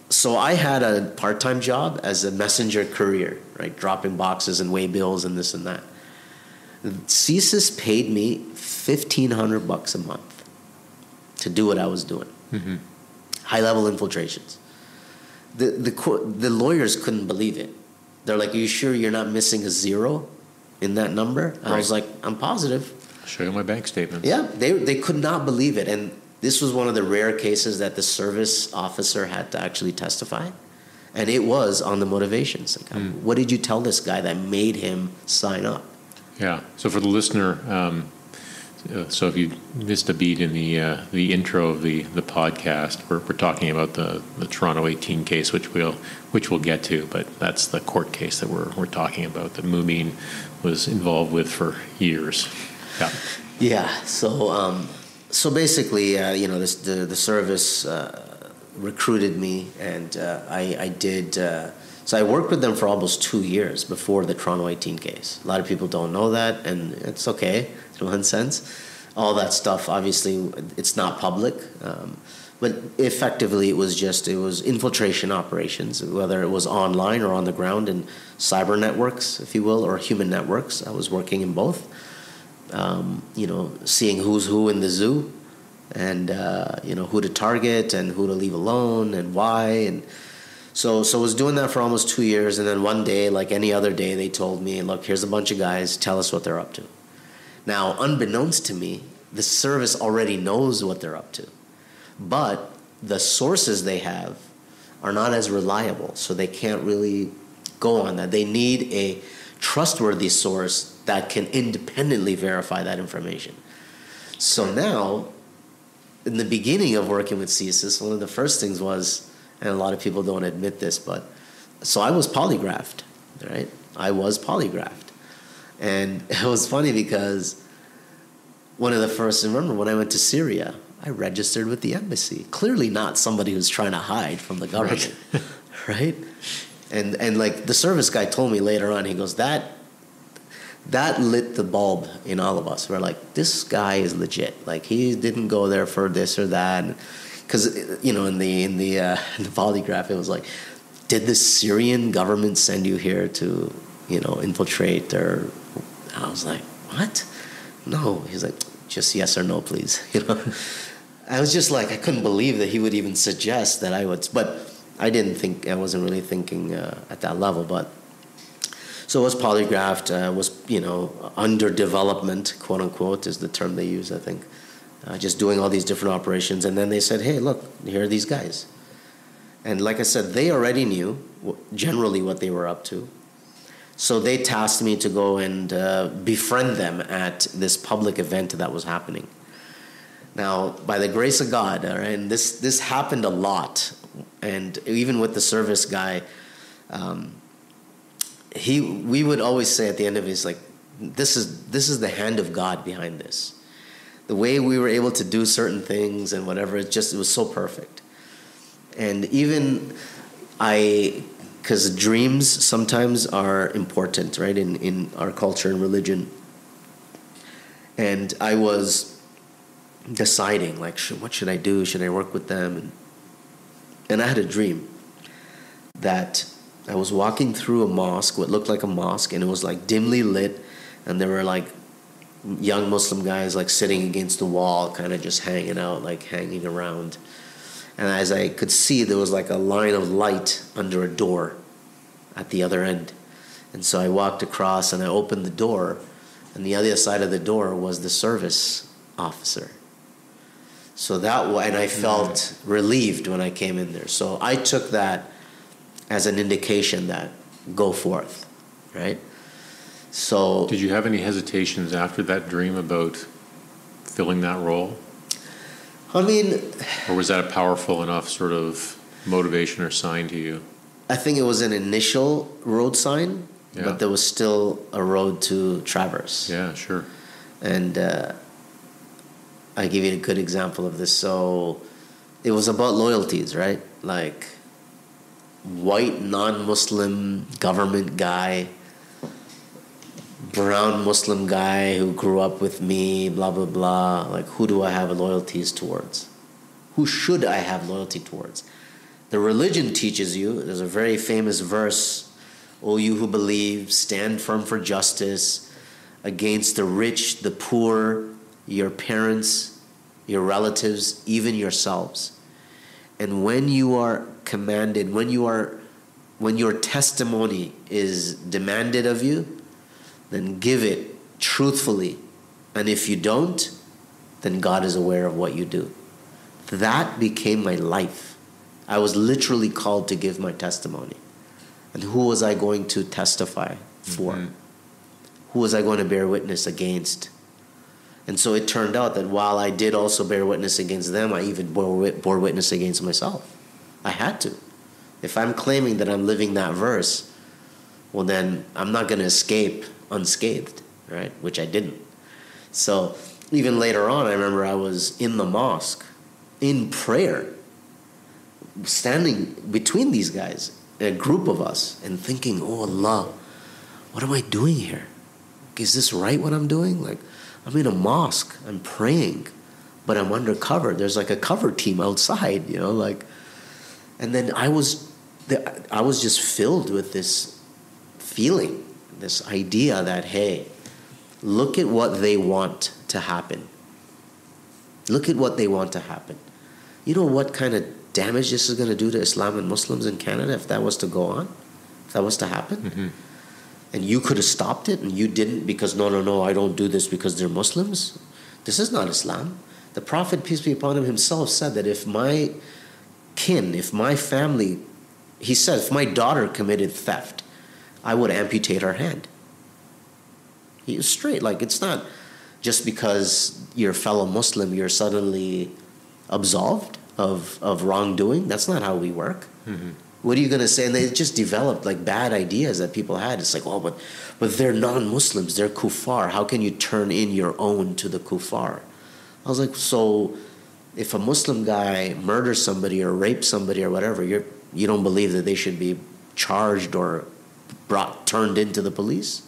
So I had a part-time job as a messenger courier, right, dropping boxes and weigh bills and this and that. CSIS paid me $1,500 a month to do what I was doing. Mm-hmm. High-level infiltrations. The lawyers couldn't believe it. They're like, "Are you sure you're not missing a zero in that number?" And I was like, "I'm positive." Show you my bank statements. Yeah, they could not believe it. And this was one of the rare cases that the service officer had to actually testify. And it was on the motivations. Like, what did you tell this guy that made him sign up? Yeah. So for the listener, so if you missed a beat in the intro of the podcast, we're talking about the Toronto 18 case, which we'll get to, but that's the court case that we're talking about that Mubin was involved with for years. Yeah. Yeah. So basically, the service recruited me, and I did. So I worked with them for almost 2 years before the Toronto 18 case. A lot of people don't know that, and it's okay in one sense. All that stuff, obviously, it's not public. But effectively, it was infiltration operations, whether it was online or on the ground in cyber networks, if you will, or human networks. I was working in both. Seeing who's who in the zoo, and who to target and who to leave alone and why. And so I was doing that for almost 2 years, and then one day, like any other day, they told me, "Look, here's a bunch of guys. Tell us what they're up to." Now, unbeknownst to me, the service already knows what they're up to, but the sources they have are not as reliable, so they can't really go on that. They need a trustworthy source that can independently verify that information. So now, in the beginning of working with CSIS, one of the first things was, and a lot of people don't admit this, so I was polygraphed, right? I was polygraphed. And it was funny because remember when I went to Syria, I registered with the embassy. Clearly not somebody who's trying to hide from the government, right? And like the service guy told me later on, he goes, that lit the bulb in all of us. We're like, this guy is legit. Like, he didn't go there for this or that. Because, in the polygraph, it was like, did the Syrian government send you here to, infiltrate? Or I was like, what? No. He's like, just yes or no, please. I was just like, I couldn't believe that he would even suggest that I would. But I wasn't really thinking at that level. But so it was polygraphed, was, under development, quote unquote, is the term they use, I think. Just doing all these different operations. And then they said, hey, look, here are these guys. And like I said, they already knew generally what they were up to. So they tasked me to go and befriend them at this public event that was happening. Now, by the grace of God, all right, and this happened a lot. And even with the service guy, we would always say at the end of it, it's like, this is the hand of God behind this. The way we were able to do certain things and whatever, it was so perfect. And even because dreams sometimes are important, right, in our culture and religion. And I was deciding, like, what should I do? Should I work with them? And I had a dream that I was walking through a mosque, what looked like a mosque, and it was like dimly lit, and there were like young Muslim guys like sitting against the wall, kind of just hanging out, like hanging around. And as I could see, there was like a line of light under a door at the other end. And so I walked across and I opened the door, and the other side of the door was the service officer. So and I felt relieved when I came in there. So I took that as an indication that go forth, right? So did you have any hesitations after that dream about filling that role? I mean, or was that a powerful enough sort of motivation or sign to you? I think it was an initial road sign, but there was still a road to traverse. Yeah, sure. And I give you a good example of this. So it was about loyalties, right? Like white non-Muslim government guy, brown Muslim guy who grew up with me, blah, blah, blah. Like, who do I have loyalties towards? Who should I have loyalty towards? The religion teaches you, there's a very famous verse, O you who believe, stand firm for justice against the rich, the poor, your parents, your relatives, even yourselves. And when you are commanded, when your testimony is demanded of you, then give it truthfully. And if you don't, then God is aware of what you do. That became my life. I was literally called to give my testimony. And who was I going to testify for? Mm-hmm. Who was I going to bear witness against? And so it turned out that while I did also bear witness against them, I even bore witness against myself. I had to. If I'm claiming that I'm living that verse, well then I'm not going to escape unscathed, right? Which I didn't. So even later on, I remember I was in the mosque, in prayer, standing between these guys, a group of us, and thinking, oh Allah, what am I doing here? Is this right what I'm doing? Like, I'm in a mosque, I'm praying, but I'm undercover. There's like a cover team outside, like, and then I was just filled with this feeling, this idea that, hey, look at what they want to happen. Look at what they want to happen. You know what kind of damage this is going to do to Islam and Muslims in Canada if that was to go on, if that was to happen? Mm-hmm. And you could have stopped it, and you didn't because, no, I don't do this because they're Muslims. This is not Islam. The Prophet, peace be upon him, himself said that if my kin, if my family, he said, if my daughter committed theft, I would amputate her hand. He was straight. Like, it's not just because you're a fellow Muslim, you're suddenly absolved of wrongdoing. That's not how we work. Mm-hmm. What are you going to say? And they just developed like bad ideas that people had. It's like, oh, but they're non-Muslims. They're kuffar. How can you turn in your own to the kuffar? I was like, so if a Muslim guy murders somebody or rapes somebody or whatever, you don't believe that they should be charged or turned into the police?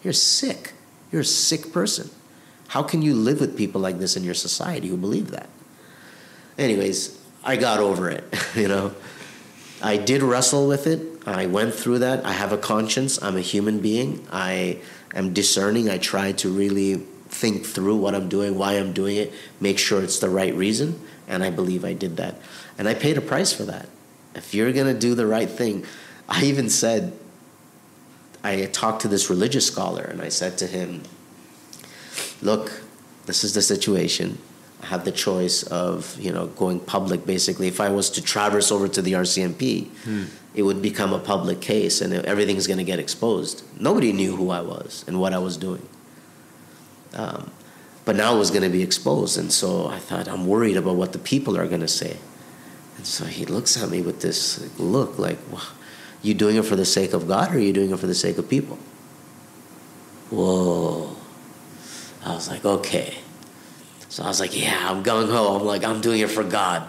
You're sick. You're a sick person. How can you live with people like this in your society who believe that? Anyways, I got over it, I did wrestle with it. I went through that. I have a conscience. I'm a human being. I am discerning. I try to really think through what I'm doing, why I'm doing it, make sure it's the right reason, and I believe I did that. And I paid a price for that. If you're going to do the right thing, I even said, I talked to this religious scholar, and I said to him, look, this is the situation. I have the choice of, going public, basically. If I was to traverse over to the RCMP, it would become a public case, and everything's going to get exposed. Nobody knew who I was and what I was doing. But now it was going to be exposed, and so I thought, I'm worried about what the people are going to say. And so he looks at me with this look like, well, you doing it for the sake of God, or are you doing it for the sake of people? Whoa. I was like, okay. So I was like, yeah, I'm gung-ho. I'm like, I'm doing it for God.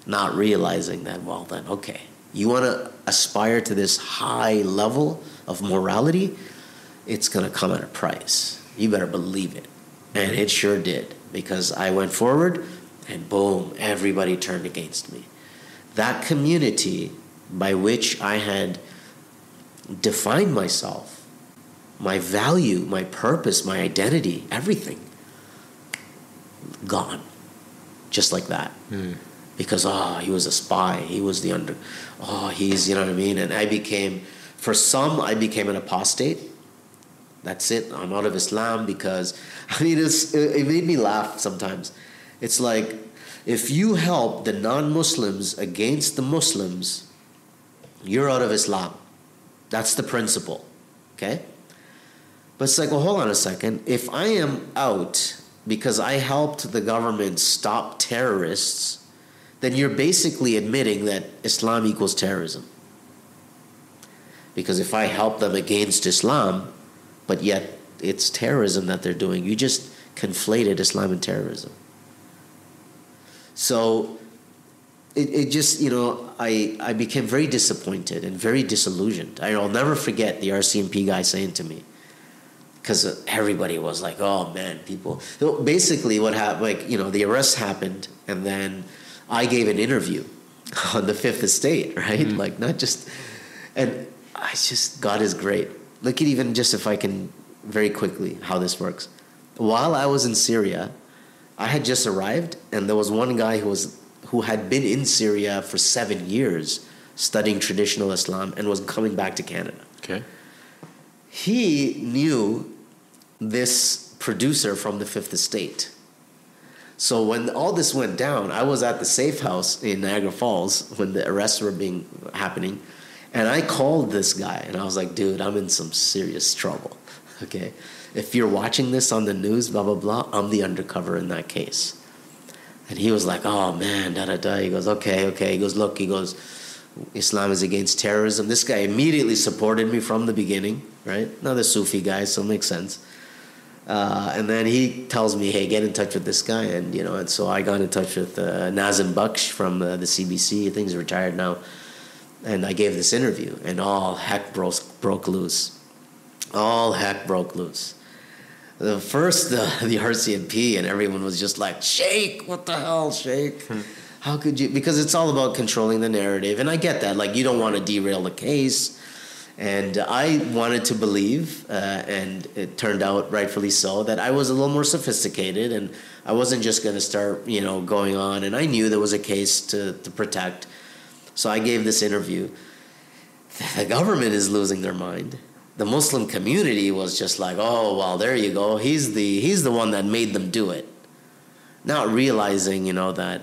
Not realizing that, well then, okay. You want to aspire to this high level of morality, it's going to come at a price. You better believe it. And it sure did, because I went forward and boom, everybody turned against me. That community by which I had defined myself, my value, my purpose, my identity, everything, gone. Just like that. Because, he was a spy. He was he's, you know what I mean? And I became an apostate. That's it. I'm out of Islam because, it made me laugh sometimes. It's like, if you help the non-Muslims against the Muslims, you're out of Islam. That's the principle. Okay? But it's like, well, hold on a second. If I am out because I helped the government stop terrorists, then you're basically admitting that Islam equals terrorism. Because if I help them against Islam, but yet it's terrorism that they're doing, you just conflated Islam and terrorism. So it just, I became very disappointed and very disillusioned. I'll never forget the RCMP guy saying to me, because everybody was like, oh man, people. So basically what happened, the arrest happened, and then I gave an interview on the Fifth Estate, right? And I just, God is great. Look at even just if I can very quickly how this works. While I was in Syria, I had just arrived, and there was one guy who had been in Syria for 7 years studying traditional Islam and was coming back to Canada. Okay. He knew this producer from the Fifth Estate. So when all this went down, I was at the safe house in Niagara Falls when the arrests were happening, and I called this guy, and I was like, dude, I'm in some serious trouble, okay? If you're watching this on the news, blah, blah, blah, I'm the undercover in that case. And he was like, oh, man, da-da-da. He goes, okay. He goes, look, Islam is against terrorism. This guy immediately supported me from the beginning, right? Another Sufi guy, so it makes sense. And then he tells me, hey, get in touch with this guy. And so I got in touch with Nazim Baksh from the CBC. I think he's retired now. And I gave this interview, and all heck broke loose. All heck broke loose. The RCMP and everyone was just like, Sheikh, what the hell, Sheikh? How could you? Because it's all about controlling the narrative. And I get that. Like, you don't want to derail the case. And I wanted to believe, and it turned out rightfully so, that I was a little more sophisticated and I wasn't just going to start, going on. And I knew there was a case to protect. So I gave this interview. The government is losing their mind. The Muslim community was just like, oh, well, there you go. He's the one that made them do it. Not realizing, that,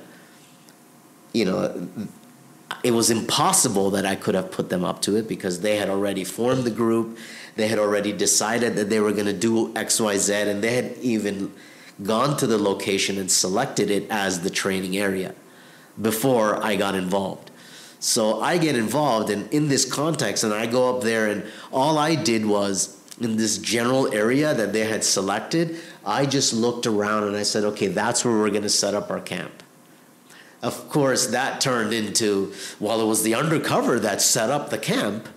it was impossible that I could have put them up to it because they had already formed the group. They had already decided that they were going to do X, Y, Z, and they had even gone to the location and selected it as the training area before I got involved. So I get involved in this context, and I go up there, and all I did was, in this general area that they had selected, I just looked around and I said, okay, that's where we're going to set up our camp. Of course, that turned into, well, it was the undercover that set up the camp.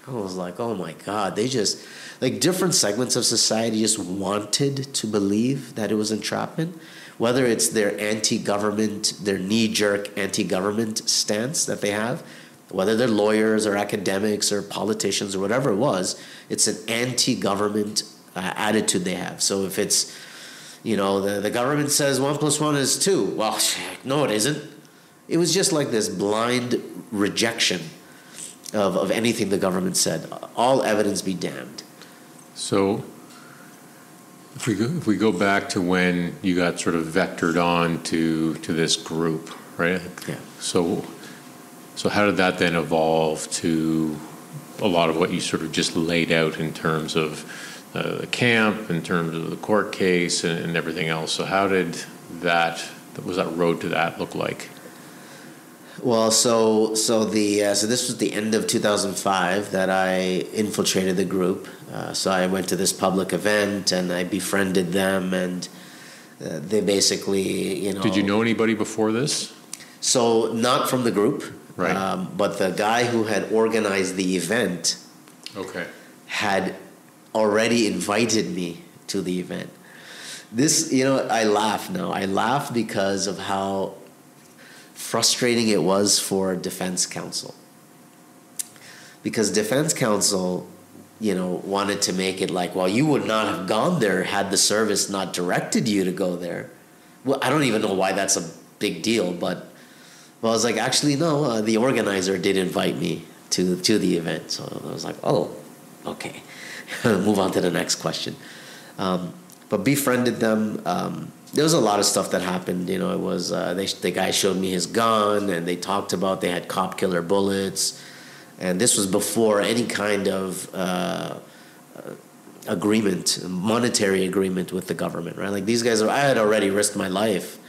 I was like, oh my God, they just, like, different segments of society just wanted to believe that it was entrapment. Whether it's their anti-government, their knee-jerk anti-government stance that they have, whether they're lawyers or academics or politicians or whatever it was, it's an anti-government attitude they have. So if it's, the government says 1 + 1 is 2, well, no, it isn't. It was just like this blind rejection of anything the government said. All evidence be damned. So if we go back to when you got sort of vectored on to this group, right? Yeah. So how did that then evolve to a lot of what you sort of just laid out in terms of the camp, in terms of the court case and everything else? So how did that road to that look like? Well, so this was the end of 2005 that I infiltrated the group. So I went to this public event and I befriended them, and they basically, Did you know anybody before this? So not from the group, right? But the guy who had organized the event, okay, had already invited me to the event. This, I laugh now. I laugh because of how frustrating it was for defense counsel. Because defense counsel, wanted to make it like, well, you would not have gone there had the service not directed you to go there. Well, I don't even know why that's a big deal, but I was like, actually, no, the organizer did invite me to the event. So I was like, oh, okay. Move on to the next question. But befriended them. There was a lot of stuff that happened. It was the guy showed me his gun, and they talked about they had cop killer bullets, and this was before any kind of agreement, monetary agreement with the government, right? Like, these guys, I had already risked my life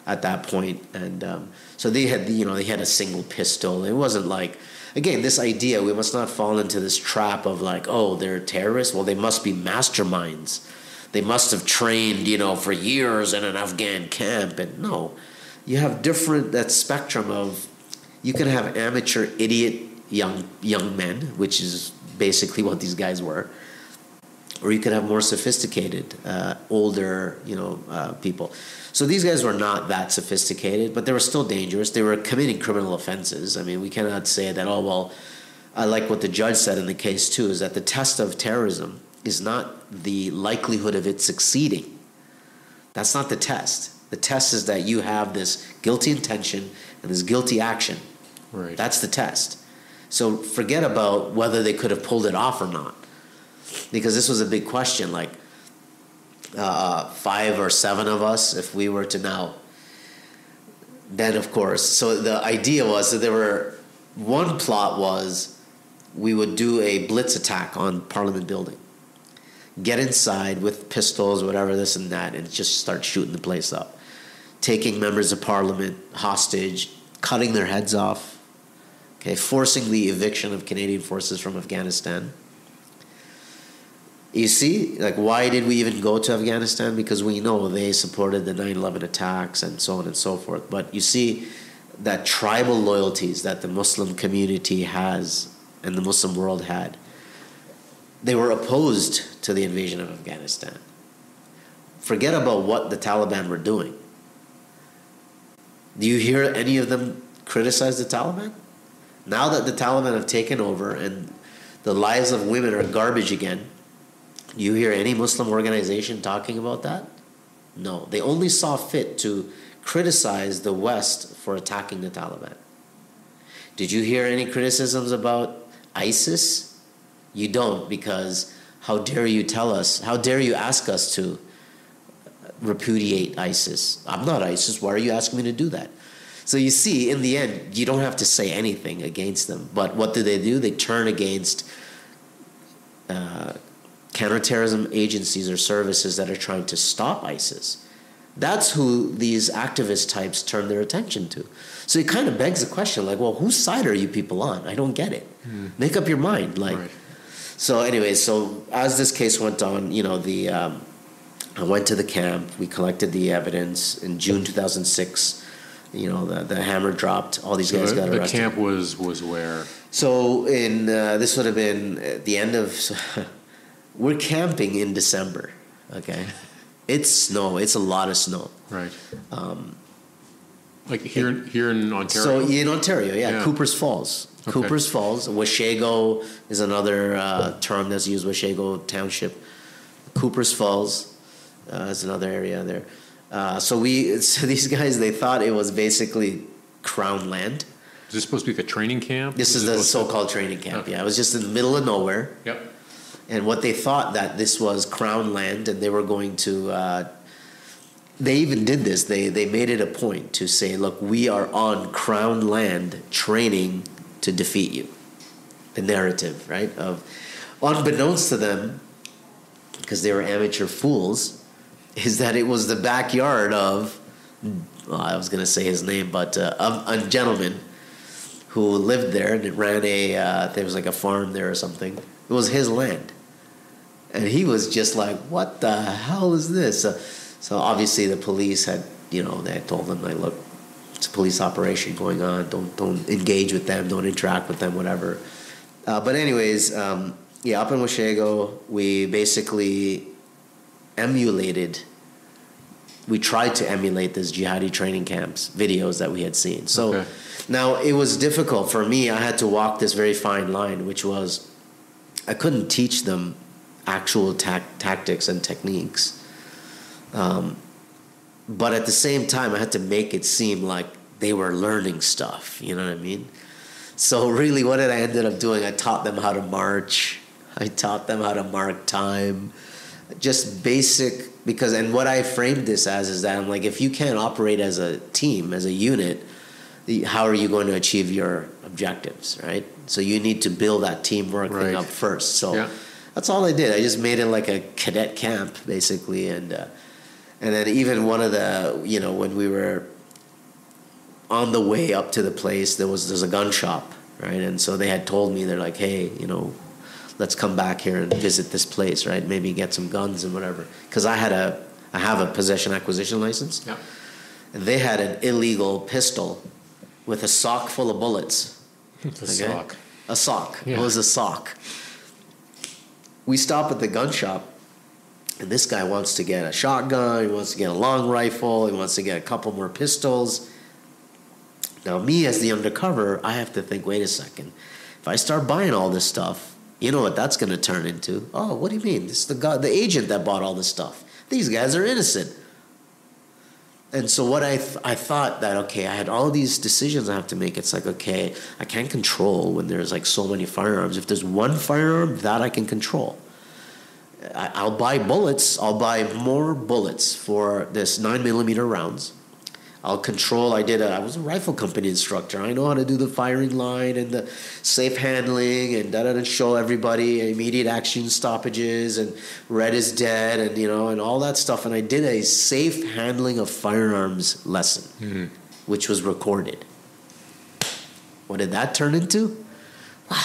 at that point. And so they had a single pistol. It wasn't like, again, this idea, we must not fall into this trap of like, oh, they're terrorists. Well, they must be masterminds. They must have trained, for years in an Afghan camp. And no, you have that spectrum of, you can have amateur idiot young men, which is basically what these guys were, or you could have more sophisticated, older, people. So these guys were not that sophisticated, but they were still dangerous. They were committing criminal offenses. I mean, we cannot say that, oh, well, I like what the judge said in the case too, is that the test of terrorism is not the likelihood of it succeeding. That's not the test. The test is that you have this guilty intention and this guilty action. Right. That's the test. So forget about whether they could have pulled it off or not, because this was a big question. Like 5 or 7 of us, if we were to now, then of course. So the idea was that one plot was we would do a blitz attack on Parliament building, get inside with pistols, whatever, this and that, and just start shooting the place up, taking members of Parliament hostage, cutting their heads off. Okay, forcing the eviction of Canadian forces from Afghanistan. You see, like, why did we even go to Afghanistan? Because we know they supported the 9/11 attacks and so on and so forth. But you see that tribal loyalties that the Muslim community has and the Muslim world had, they were opposed to the invasion of Afghanistan. Forget about what the Taliban were doing. Do you hear any of them criticize the Taliban? Now that the Taliban have taken over and the lives of women are garbage again, do you hear any Muslim organization talking about that? No. They only saw fit to criticize the West for attacking the Taliban. Did you hear any criticisms about ISIS? You don't, because how dare you ask us to repudiate ISIS? I'm not ISIS. Why are you asking me to do that? So you see, in the end, you don't have to say anything against them. But what do? They turn against counter-terrorism agencies or services that are trying to stop ISIS. That's who these activist types turn their attention to. So it kind of begs the question, like, well, whose side are you people on? I don't get it. Make up your mind. Like, right. So anyway, so as this case went on, I went to the camp. We collected the evidence in June 2006. The hammer dropped. All these guys got arrested. The camp was where? So this would have been at the end of. We're camping in December. Okay, it's snow. It's a lot of snow. Right. Like here in Ontario. So in Ontario, yeah. Coopers Falls. Okay. Coopers Falls. Washego is another term that's used. Washego Township. Coopers Falls is another area there. So these guys, they thought it was basically Crown land. Is this supposed to be like a training camp? This is the so-called training camp. Okay. Yeah, it was just in the middle of nowhere. Yep. And what they thought that this was Crown land, and they were going to. They even did this. They made it a point to say, "Look, we are on Crown land, training to defeat you." The narrative, right? Of, unbeknownst to them, because they were amateur fools, is that it was the backyard of. Well, I was going to say his name, but of a gentleman who lived there and ran there was like a farm there or something. It was his land. And he was just like, what the hell is this? So obviously the police had, they had told him, like, look, it's a police operation going on. Don't engage with them. Don't interact with them, whatever. But anyways, up in Washego, we basically we tried to emulate this jihadi training camps videos that we had seen. So Now it was difficult for me. I had to walk this very fine line, which was I couldn't teach them actual tactics and techniques. But at the same time, I had to make it seem like they were learning stuff. You know what I mean? So really, what did I ended up doing? I taught them how to march. I taught them how to mark time. Just basic, and what I framed this as is that I'm like, if you can't operate as a team, as a unit, how are you going to achieve your objectives, right? So you need to build that teamwork thing up first. So that's all I did. I just made it like a cadet camp, basically, and And then even one of the, when we were on the way up to the place, there's a gun shop, right? And so they had told me, they're like, hey, let's come back here and visit this place, right? Maybe get some guns and whatever. Because I have a possession acquisition license. Yeah. And they had an illegal pistol with a sock full of bullets. Sock. A sock. Yeah. It was a sock. We stop at the gun shop, and this guy wants to get a shotgun, he wants to get a long rifle, he wants to get a couple more pistols. Now, me as the undercover, I have to think, wait a second. If I start buying all this stuff, you know what that's going to turn into? Oh, what do you mean? This is the agent that bought all this stuff. These guys are innocent. And so what I thought that, okay, I had all these decisions I have to make. It's like, okay, I can't control when there's like so many firearms. If there's one firearm, that I can control. I'll buy bullets. I'll buy more bullets for this 9mm rounds. I'll control. I was a rifle company instructor. I know how to do the firing line and the safe handling and show everybody immediate action stoppages and red is dead and all that stuff. And I did a safe handling of firearms lesson, which was recorded. What did that turn into? Wow,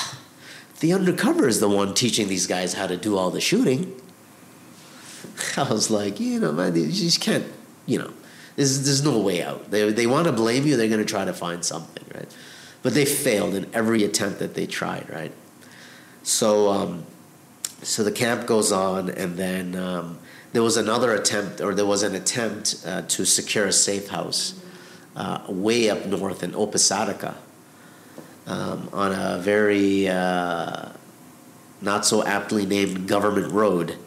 the undercover is the one teaching these guys how to do all the shooting. I was like, man, you just can't, There's no way out. They want to blame you. They're going to try to find something, right? But they failed in every attempt that they tried, right? So the camp goes on, and then there was an attempt to secure a safe house way up north in Opisataka on a very not so aptly named government road.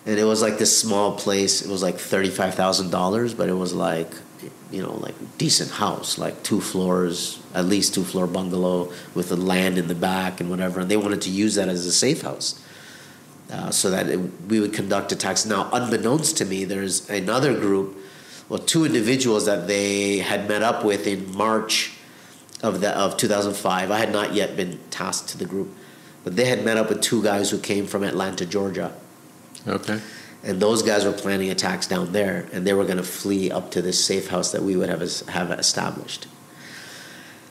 And it was like this small place. It was like $35,000, but it was like, like decent house, like 2 floors, at least 2-floor bungalow with the land in the back and whatever. And they wanted to use that as a safe house so that we would conduct attacks. Now, unbeknownst to me, there's another group, 2 individuals that they had met up with in March of 2005. I had not yet been tasked to the group, but they had met up with 2 guys who came from Atlanta, Georgia. Okay. And those guys were planning attacks down there, and they were going to flee up to this safe house that we would have established.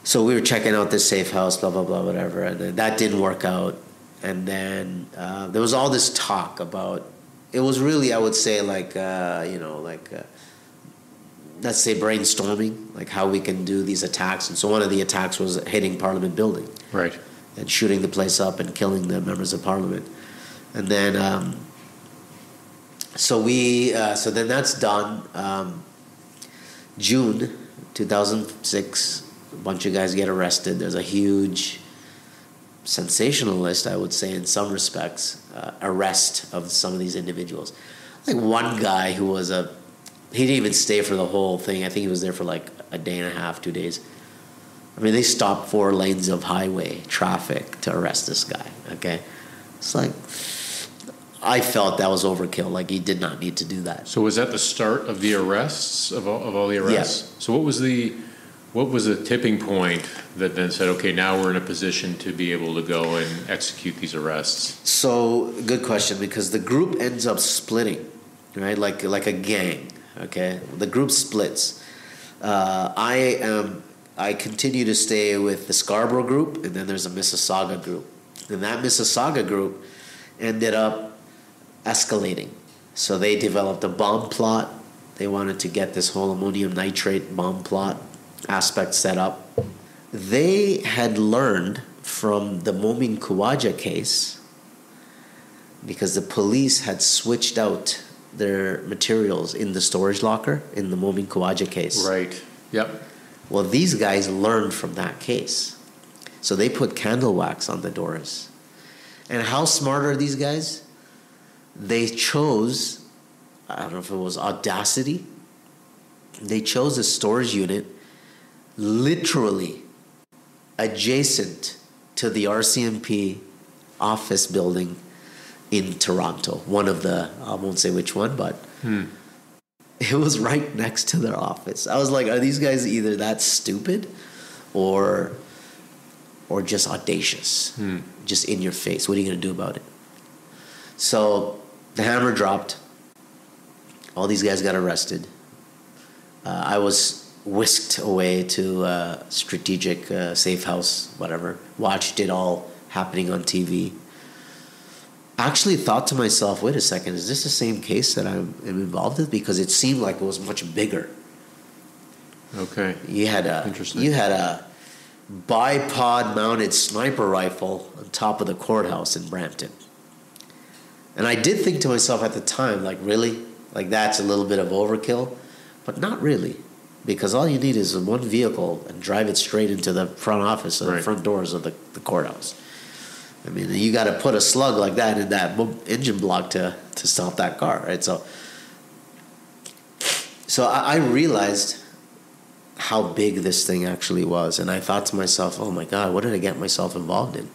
So we were checking out this safe house, blah, blah, blah, whatever, and that didn't work out. And then there was all this talk about, it was really, I would say, let's say brainstorming, like how we can do these attacks. And so one of the attacks was hitting Parliament building. Right. And shooting the place up and killing the members of Parliament. And then... So then that's done. June 2006, a bunch of guys get arrested. There's a huge sensationalist, I would say, in some respects, arrest of some of these individuals. Like one guy he didn't even stay for the whole thing. I think he was there for like a day and a half, 2 days. I mean, they stopped 4 lanes of highway traffic to arrest this guy, okay? It's like... I felt that was overkill. Like, he did not need to do that. So was that the start of the arrests, of all the arrests? Yeah. So what was the tipping point that then said, okay, now we're in a position to be able to go and execute these arrests? So, good question, because the group ends up splitting, right? Like a gang, okay? The group splits. I continue to stay with the Scarborough group, and then there's a Mississauga group. And that Mississauga group ended up escalating. So they developed a bomb plot. They wanted to get this whole ammonium nitrate bomb plot aspect set up. They had learned from the Mubin Shaikh case, because the police had switched out their materials in the storage locker in the Mubin Shaikh case. Right. Yep. Well, these guys learned from that case. So they put candle wax on the doors. And how smart are these guys? They chose, I don't know if it was audacity, they chose a storage unit literally adjacent to the RCMP office building in Toronto. One of the, I won't say which one, but it was right next to their office. I was like, are these guys either that stupid or just audacious? Just in your face. What are you going to do about it? So the hammer dropped. All these guys got arrested. I was whisked away to strategic safe house, whatever. Watched it all happening on TV. I actually thought to myself, wait a second, is this the same case that I'm involved in? Because it seemed like it was much bigger. Okay. You had a bipod mounted sniper rifle on top of the courthouse in Brampton. And I did think to myself at the time, like, really? Like, that's a little bit of overkill? But not really. Because all you need is one vehicle and drive it straight into the front office or the front doors of the courthouse. I mean, you got to put a slug like that in that engine block to stop that car, right? So I realized how big this thing actually was. And I thought to myself, oh my God, what did I get myself involved in?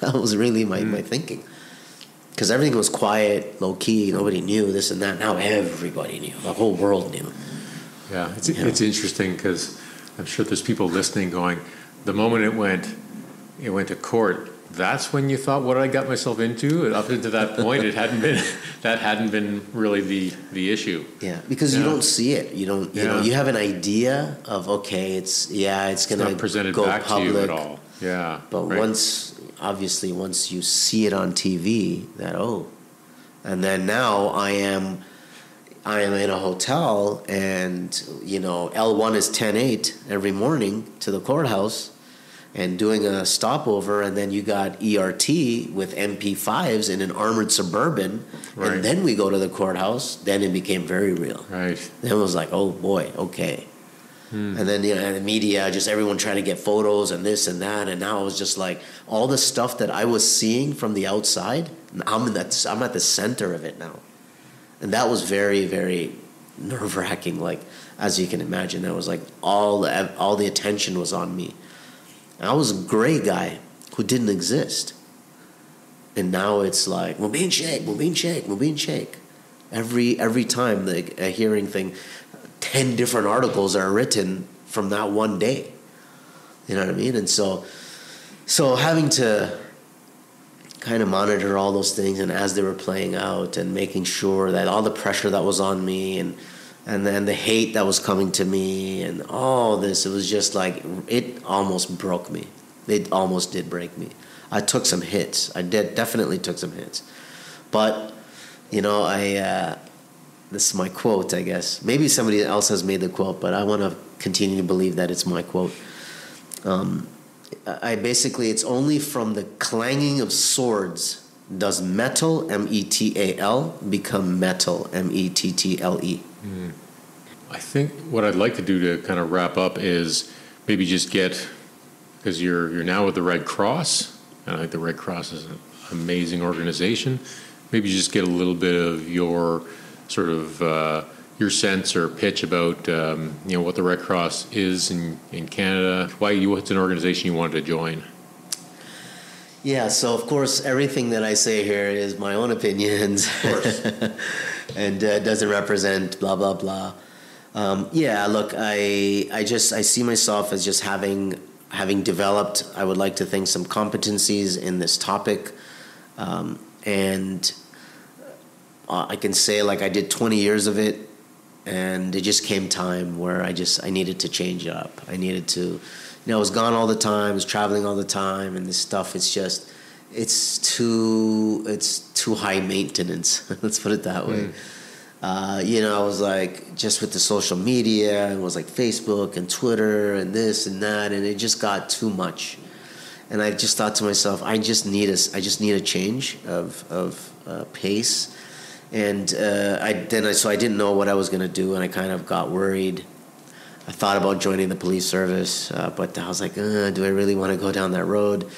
That was really my thinking. Because everything was quiet, low-key, nobody knew this and that. Now everybody knew. The whole world knew. Yeah, it's interesting because I'm sure there's people listening going, the moment it went to court, that's when you thought, what did I got myself into? And up until that point, that hadn't been really the issue. Yeah, because you don't see it. You don't. You know, you have an idea of it's going to presented go back public to you at all. Yeah, but once you see it on TV, and then now I am in a hotel, and L1 is 10-8 every morning to the courthouse. And doing a stopover, and then you got ERT with MP5s in an armored Suburban, and then we go to the courthouse. Then it became very real. Right. Then it was like, oh boy, okay. And then and the media, just everyone trying to get photos and this and that, and now it was just like all the stuff that I was seeing from the outside. I'm at the center of it now, and that was very, very nerve-wracking. Like, as you can imagine, that was like all the attention was on me. I was a gray guy who didn't exist. And now it's like, Mubin Shaikh. Every time a hearing thing, 10 different articles are written from that one day. You know what I mean? And so having to kind of monitor all those things, and as they were playing out, and making sure that all the pressure that was on me, and then the hate that was coming to me, and all this, it was just like, it almost broke me. It almost did break me. I took some hits. I definitely took some hits. But, this is my quote, I guess. Maybe somebody else has made the quote, but I want to continue to believe that it's my quote. It's only from the clanging of swords does metal, M-E-T-A-L, become metal, M-E-T-T-L-E. I think what I'd like to do to kind of wrap up is maybe just because you're now with the Red Cross, and I think the Red Cross is an amazing organization, maybe just get a little bit of your sort of your sense or pitch about what the Red Cross is in Canada, what's an organization you wanted to join. Yeah, so of course everything that I say here is my own opinions. Of course. And doesn't represent blah, blah, blah. Look, I see myself as just having developed, I would like to think, some competencies in this topic. And I can say, like, I did 20 years of it, and it just came time where I needed to change it up. I needed to, I was gone all the time, I was traveling all the time, and this stuff, it's too high maintenance. Let's put it that way. I was like, just with the social media, it was like Facebook and Twitter and this and that, and it just got too much. And I just thought to myself, I just need a change of pace. And I didn't know what I was going to do, and I kind of got worried. I thought about joining the police service, but I was like, do I really want to go down that road?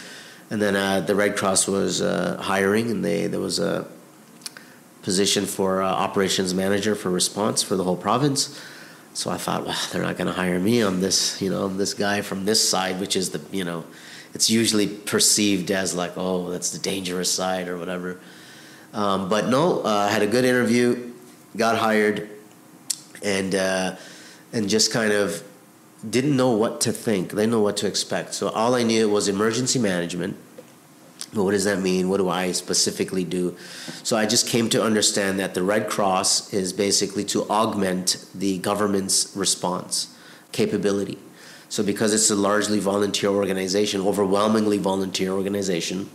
And then the Red Cross was hiring, and there was a position for operations manager for response for the whole province. So I thought, well, they're not going to hire me. I'm this, I'm this guy from this side, which is it's usually perceived as like, oh, that's the dangerous side or whatever. But no, I had a good interview, got hired, and just kind of didn't know what to think. Didn't know what to expect. So all I knew was emergency management, What does that mean? What do I specifically do? So I just came to understand that the Red Cross is basically to augment the government's response capability. So because it's a largely volunteer organization, overwhelmingly volunteer organization,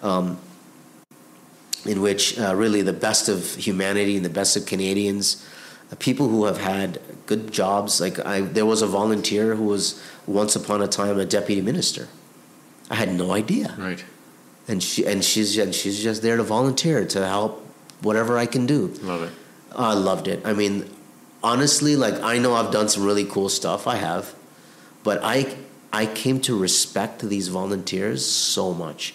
in which really the best of humanity and the best of Canadians, people who have had good jobs, there was a volunteer who was once upon a time a deputy minister. I had no idea. Right. And she's just there to volunteer, to help whatever I can do. Love it. I loved it. I mean, honestly, I know I've done some really cool stuff. I have. But I came to respect these volunteers so much.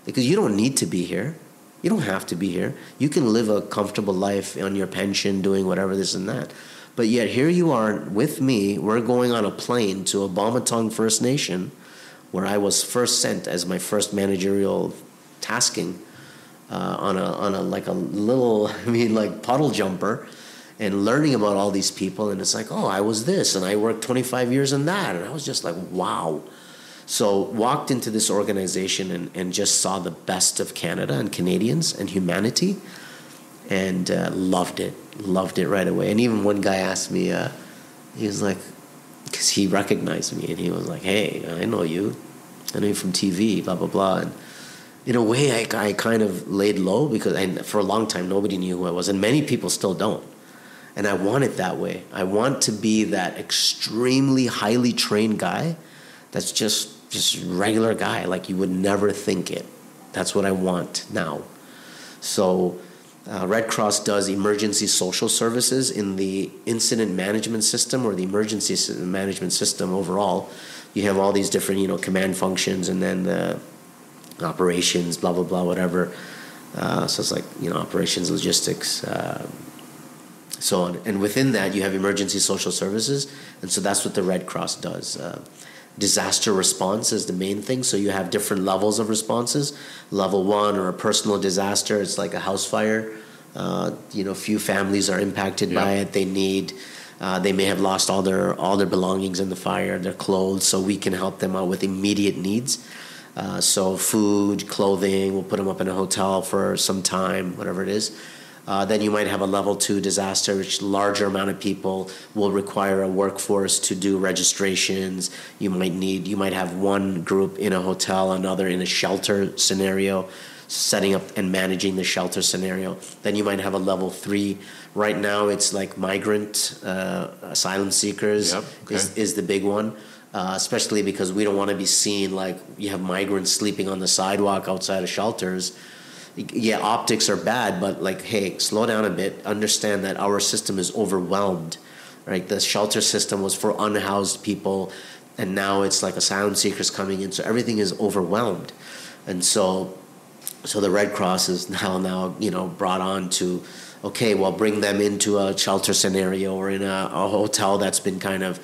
Because you don't need to be here. You don't have to be here. You can live a comfortable life on your pension, doing whatever, this and that. But yet here you are with me. We're going on a plane to a Bomatong First Nation, where I was first sent as my first managerial tasking on a little, puddle jumper, and learning about all these people. And it's like, oh, I was this, and I worked 25 years in that. And I was just like, wow. So walked into this organization and just saw the best of Canada and Canadians and humanity, and loved it right away. And even one guy asked me, he was like, because he recognized me, and he was like, hey, I know you from TV, blah, blah, blah. And in a way, I kind of laid low, because for a long time, nobody knew who I was, and many people still don't. And I want it that way. I want to be that extremely highly trained guy that's just regular guy, like you would never think it. That's what I want now. So Red Cross does emergency social services in the incident management system, or the emergency management system overall. You have all these different, command functions, and then the operations, blah, blah, blah, whatever. So it's like, operations, logistics, so on. And within that, you have emergency social services. And so that's what the Red Cross does. Disaster response is the main thing. So you have different levels of responses. Level 1, or a personal disaster, it's like a house fire. Few families are impacted by it. They may have lost all their belongings in the fire, their clothes, so we can help them out with immediate needs. So food, clothing, we'll put them up in a hotel for some time, whatever it is. Then you might have a level 2 disaster, which larger amount of people will require a workforce to do registrations. You might have one group in a hotel, another in a shelter scenario, setting up and managing the shelter scenario. Then you might have a level 3. Right now, it's like migrant asylum seekers. Yep. Okay. is the big one. Especially because we don't want to be seen like you have migrants sleeping on the sidewalk outside of shelters. Yeah, optics are bad, but hey, slow down a bit. Understand that our system is overwhelmed, right? The shelter system was for unhoused people, and now it's like asylum seekers coming in, so everything is overwhelmed. And so the Red Cross is now brought on to, okay, well, bring them into a shelter scenario, or in a hotel that's been kind of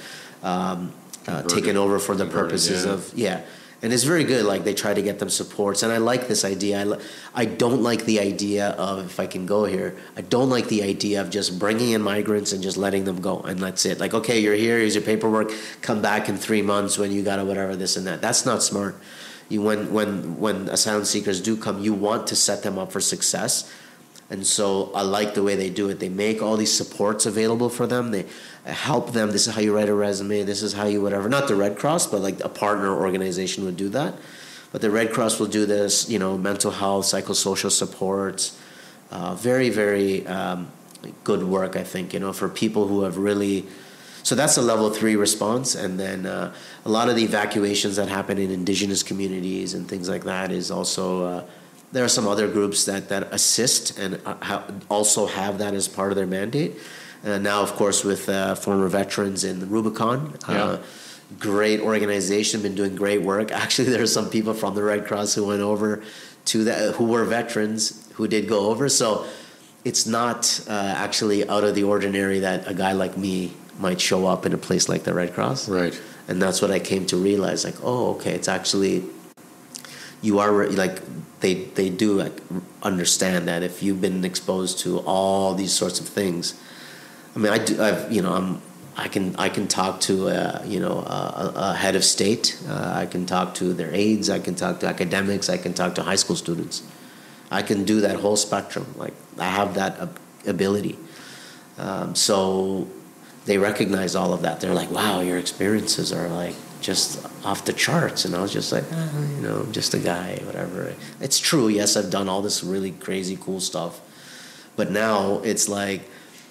taken over for the purposes of. And it's very good. Like, they try to get them supports, and I like this idea. I don't like the idea of, if I can go here, I don't like the idea of just bringing in migrants and just letting them go, and that's it. Like, okay, you're here, here's your paperwork, come back in 3 months when you got whatever, this and that. That's not smart. When asylum seekers do come, you want to set them up for success. And so I like the way they do it. They make all these supports available for them. They help them. This is how you write a resume. This is how you whatever. Not the Red Cross, but like a partner organization would do that. But the Red Cross will do this, mental health, psychosocial supports. Very, very good work, I think, for people who have really. So that's a level 3 response. And then a lot of the evacuations that happen in Indigenous communities and things like that is also. There are some other groups that assist and also have that as part of their mandate. Now, of course, with former veterans in the Rubicon, great organization, been doing great work. Actually, there are some people from the Red Cross who went over to that, who were veterans who did go over. So it's not actually out of the ordinary that a guy like me might show up in a place like the Red Cross. Right. And that's what I came to realize. Like, oh, okay, it's actually, you are like. They do understand that if you've been exposed to all these sorts of things. I mean, I can talk to a head of state. I can talk to their aides. I can talk to academics. I can talk to high school students. I can do that whole spectrum. Like, I have that ability. So they recognize all of that. They're like, wow, your experiences are like just off the charts. And I was just like, I'm just a guy, whatever. It's true. Yes, I've done all this really crazy, cool stuff. But now it's like,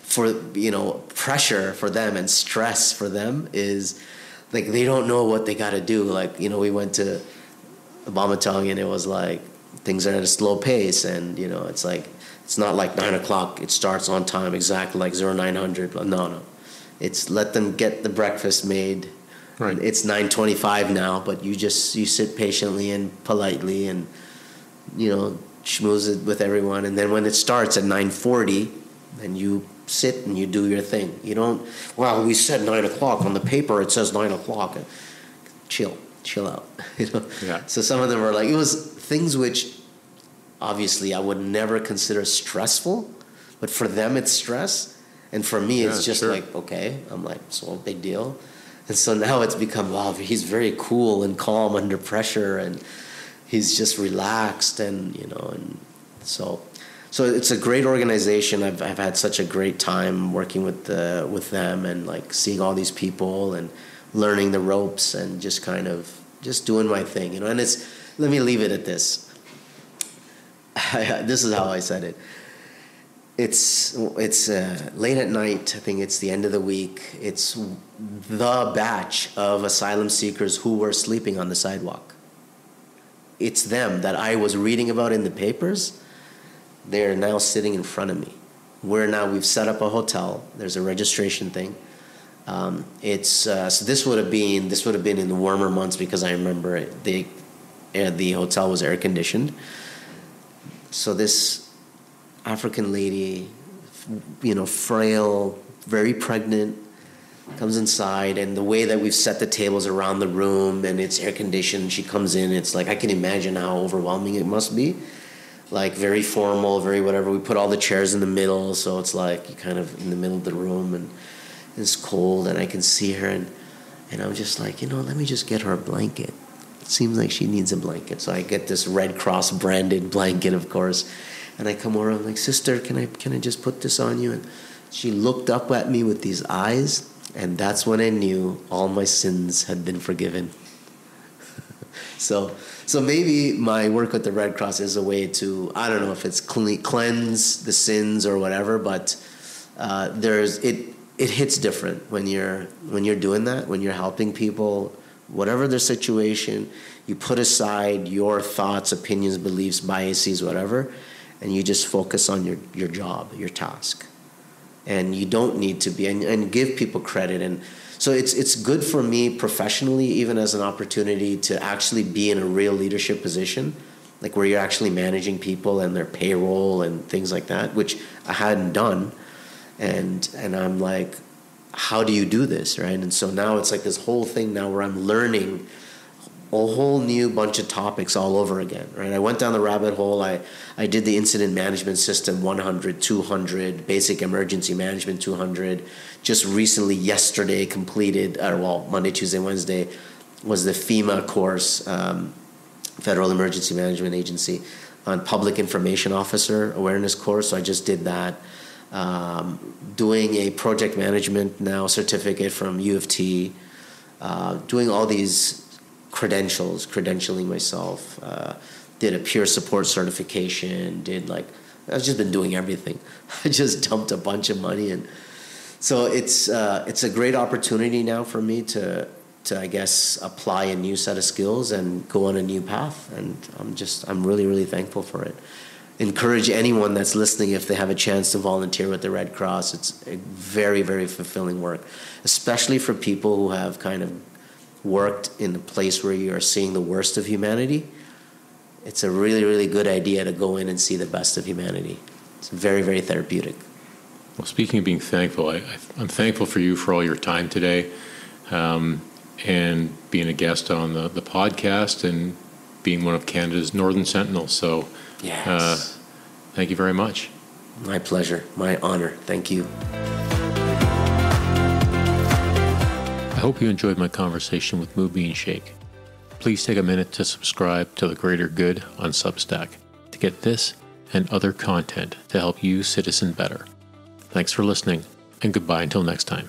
for, pressure for them and stress for them is like, they don't know what they got to do. Like, we went to Bamatong, and it was like, things are at a slow pace, and it's like, it's not like 9 o'clock, it starts on time exactly like 0900. No, it's let them get the breakfast made. Right. It's 9:25 now, but you sit patiently and politely and schmooze it with everyone, and then when it starts at 9:40, then you sit and you do your thing. You don't, well, we said 9 o'clock on the paper, it says 9 o'clock. Chill out. Yeah. So some of them were like, it was things which obviously I would never consider stressful, but for them it's stress, and for me it's just like, okay. I'm like, so big deal. And so now it's become, wow, he's very cool and calm under pressure, and he's just relaxed, and and so it's a great organization. I've had such a great time working with them, and like seeing all these people and learning the ropes, and just kind of just doing my thing, and it's, let me leave it at this. This is how I said it. It's late at night. I think it's the end of the week. It's the batch of asylum seekers who were sleeping on the sidewalk. It's them that I was reading about in the papers. They're now sitting in front of me. We've set up a hotel. There's a registration thing. So this would have been in the warmer months, because I remember the hotel was air conditioned. So this African lady, frail, very pregnant, comes inside, and the way that we've set the tables around the room, and it's air conditioned, she comes in, it's like, I can imagine how overwhelming it must be. Like, very formal, very whatever. We put all the chairs in the middle, so it's like you're kind of in the middle of the room, and it's cold, and I can see her, and I'm just like, let me just get her a blanket. It seems like she needs a blanket. So I get this Red Cross branded blanket, of course, and I come over, I'm like, sister, can I just put this on you? And she looked up at me with these eyes, and that's when I knew all my sins had been forgiven. So maybe my work with the Red Cross is a way to, I don't know if it's cleanse the sins or whatever, but it hits different when you're doing that, when you're helping people, whatever their situation. You put aside your thoughts, opinions, beliefs, biases, whatever, and you just focus on your job, your task. And you don't need to be, and give people credit. And so it's good for me professionally, even as an opportunity to actually be in a real leadership position, like where you're actually managing people and their payroll and things like that, which I hadn't done. And I'm like, how do you do this, right? And so now it's like this whole thing now where I'm learning a whole new bunch of topics all over again, right? I went down the rabbit hole. I did the incident management system 100, 200, basic emergency management 200. Just recently, yesterday, completed, Monday, Tuesday, Wednesday, was the FEMA course, Federal Emergency Management Agency, on Public Information Officer Awareness course. So I just did that. Doing a project management now certificate from U of T. Doing all these credentialing myself, did a peer support certification, I've just been doing everything. I just dumped a bunch of money, and so it's a great opportunity now for me to I guess apply a new set of skills and go on a new path, and I'm really, really thankful for it. Encourage anyone that's listening, if they have a chance to volunteer with the Red Cross. It's a very, very fulfilling work, especially for people who have kind of worked in a place where you are seeing the worst of humanity. It's a really, really good idea to go in and see the best of humanity. It's very, very therapeutic. Well, speaking of being thankful, I'm thankful for you for all your time today, and being a guest on the podcast, and being one of Canada's Northern Sentinels. So yes. Thank you very much. My pleasure. My honor. Thank you. I hope you enjoyed my conversation with Mubin Shaikh. Please take a minute to subscribe to The Greater Good on Substack to get this and other content to help you citizen better. Thanks for listening, and goodbye until next time.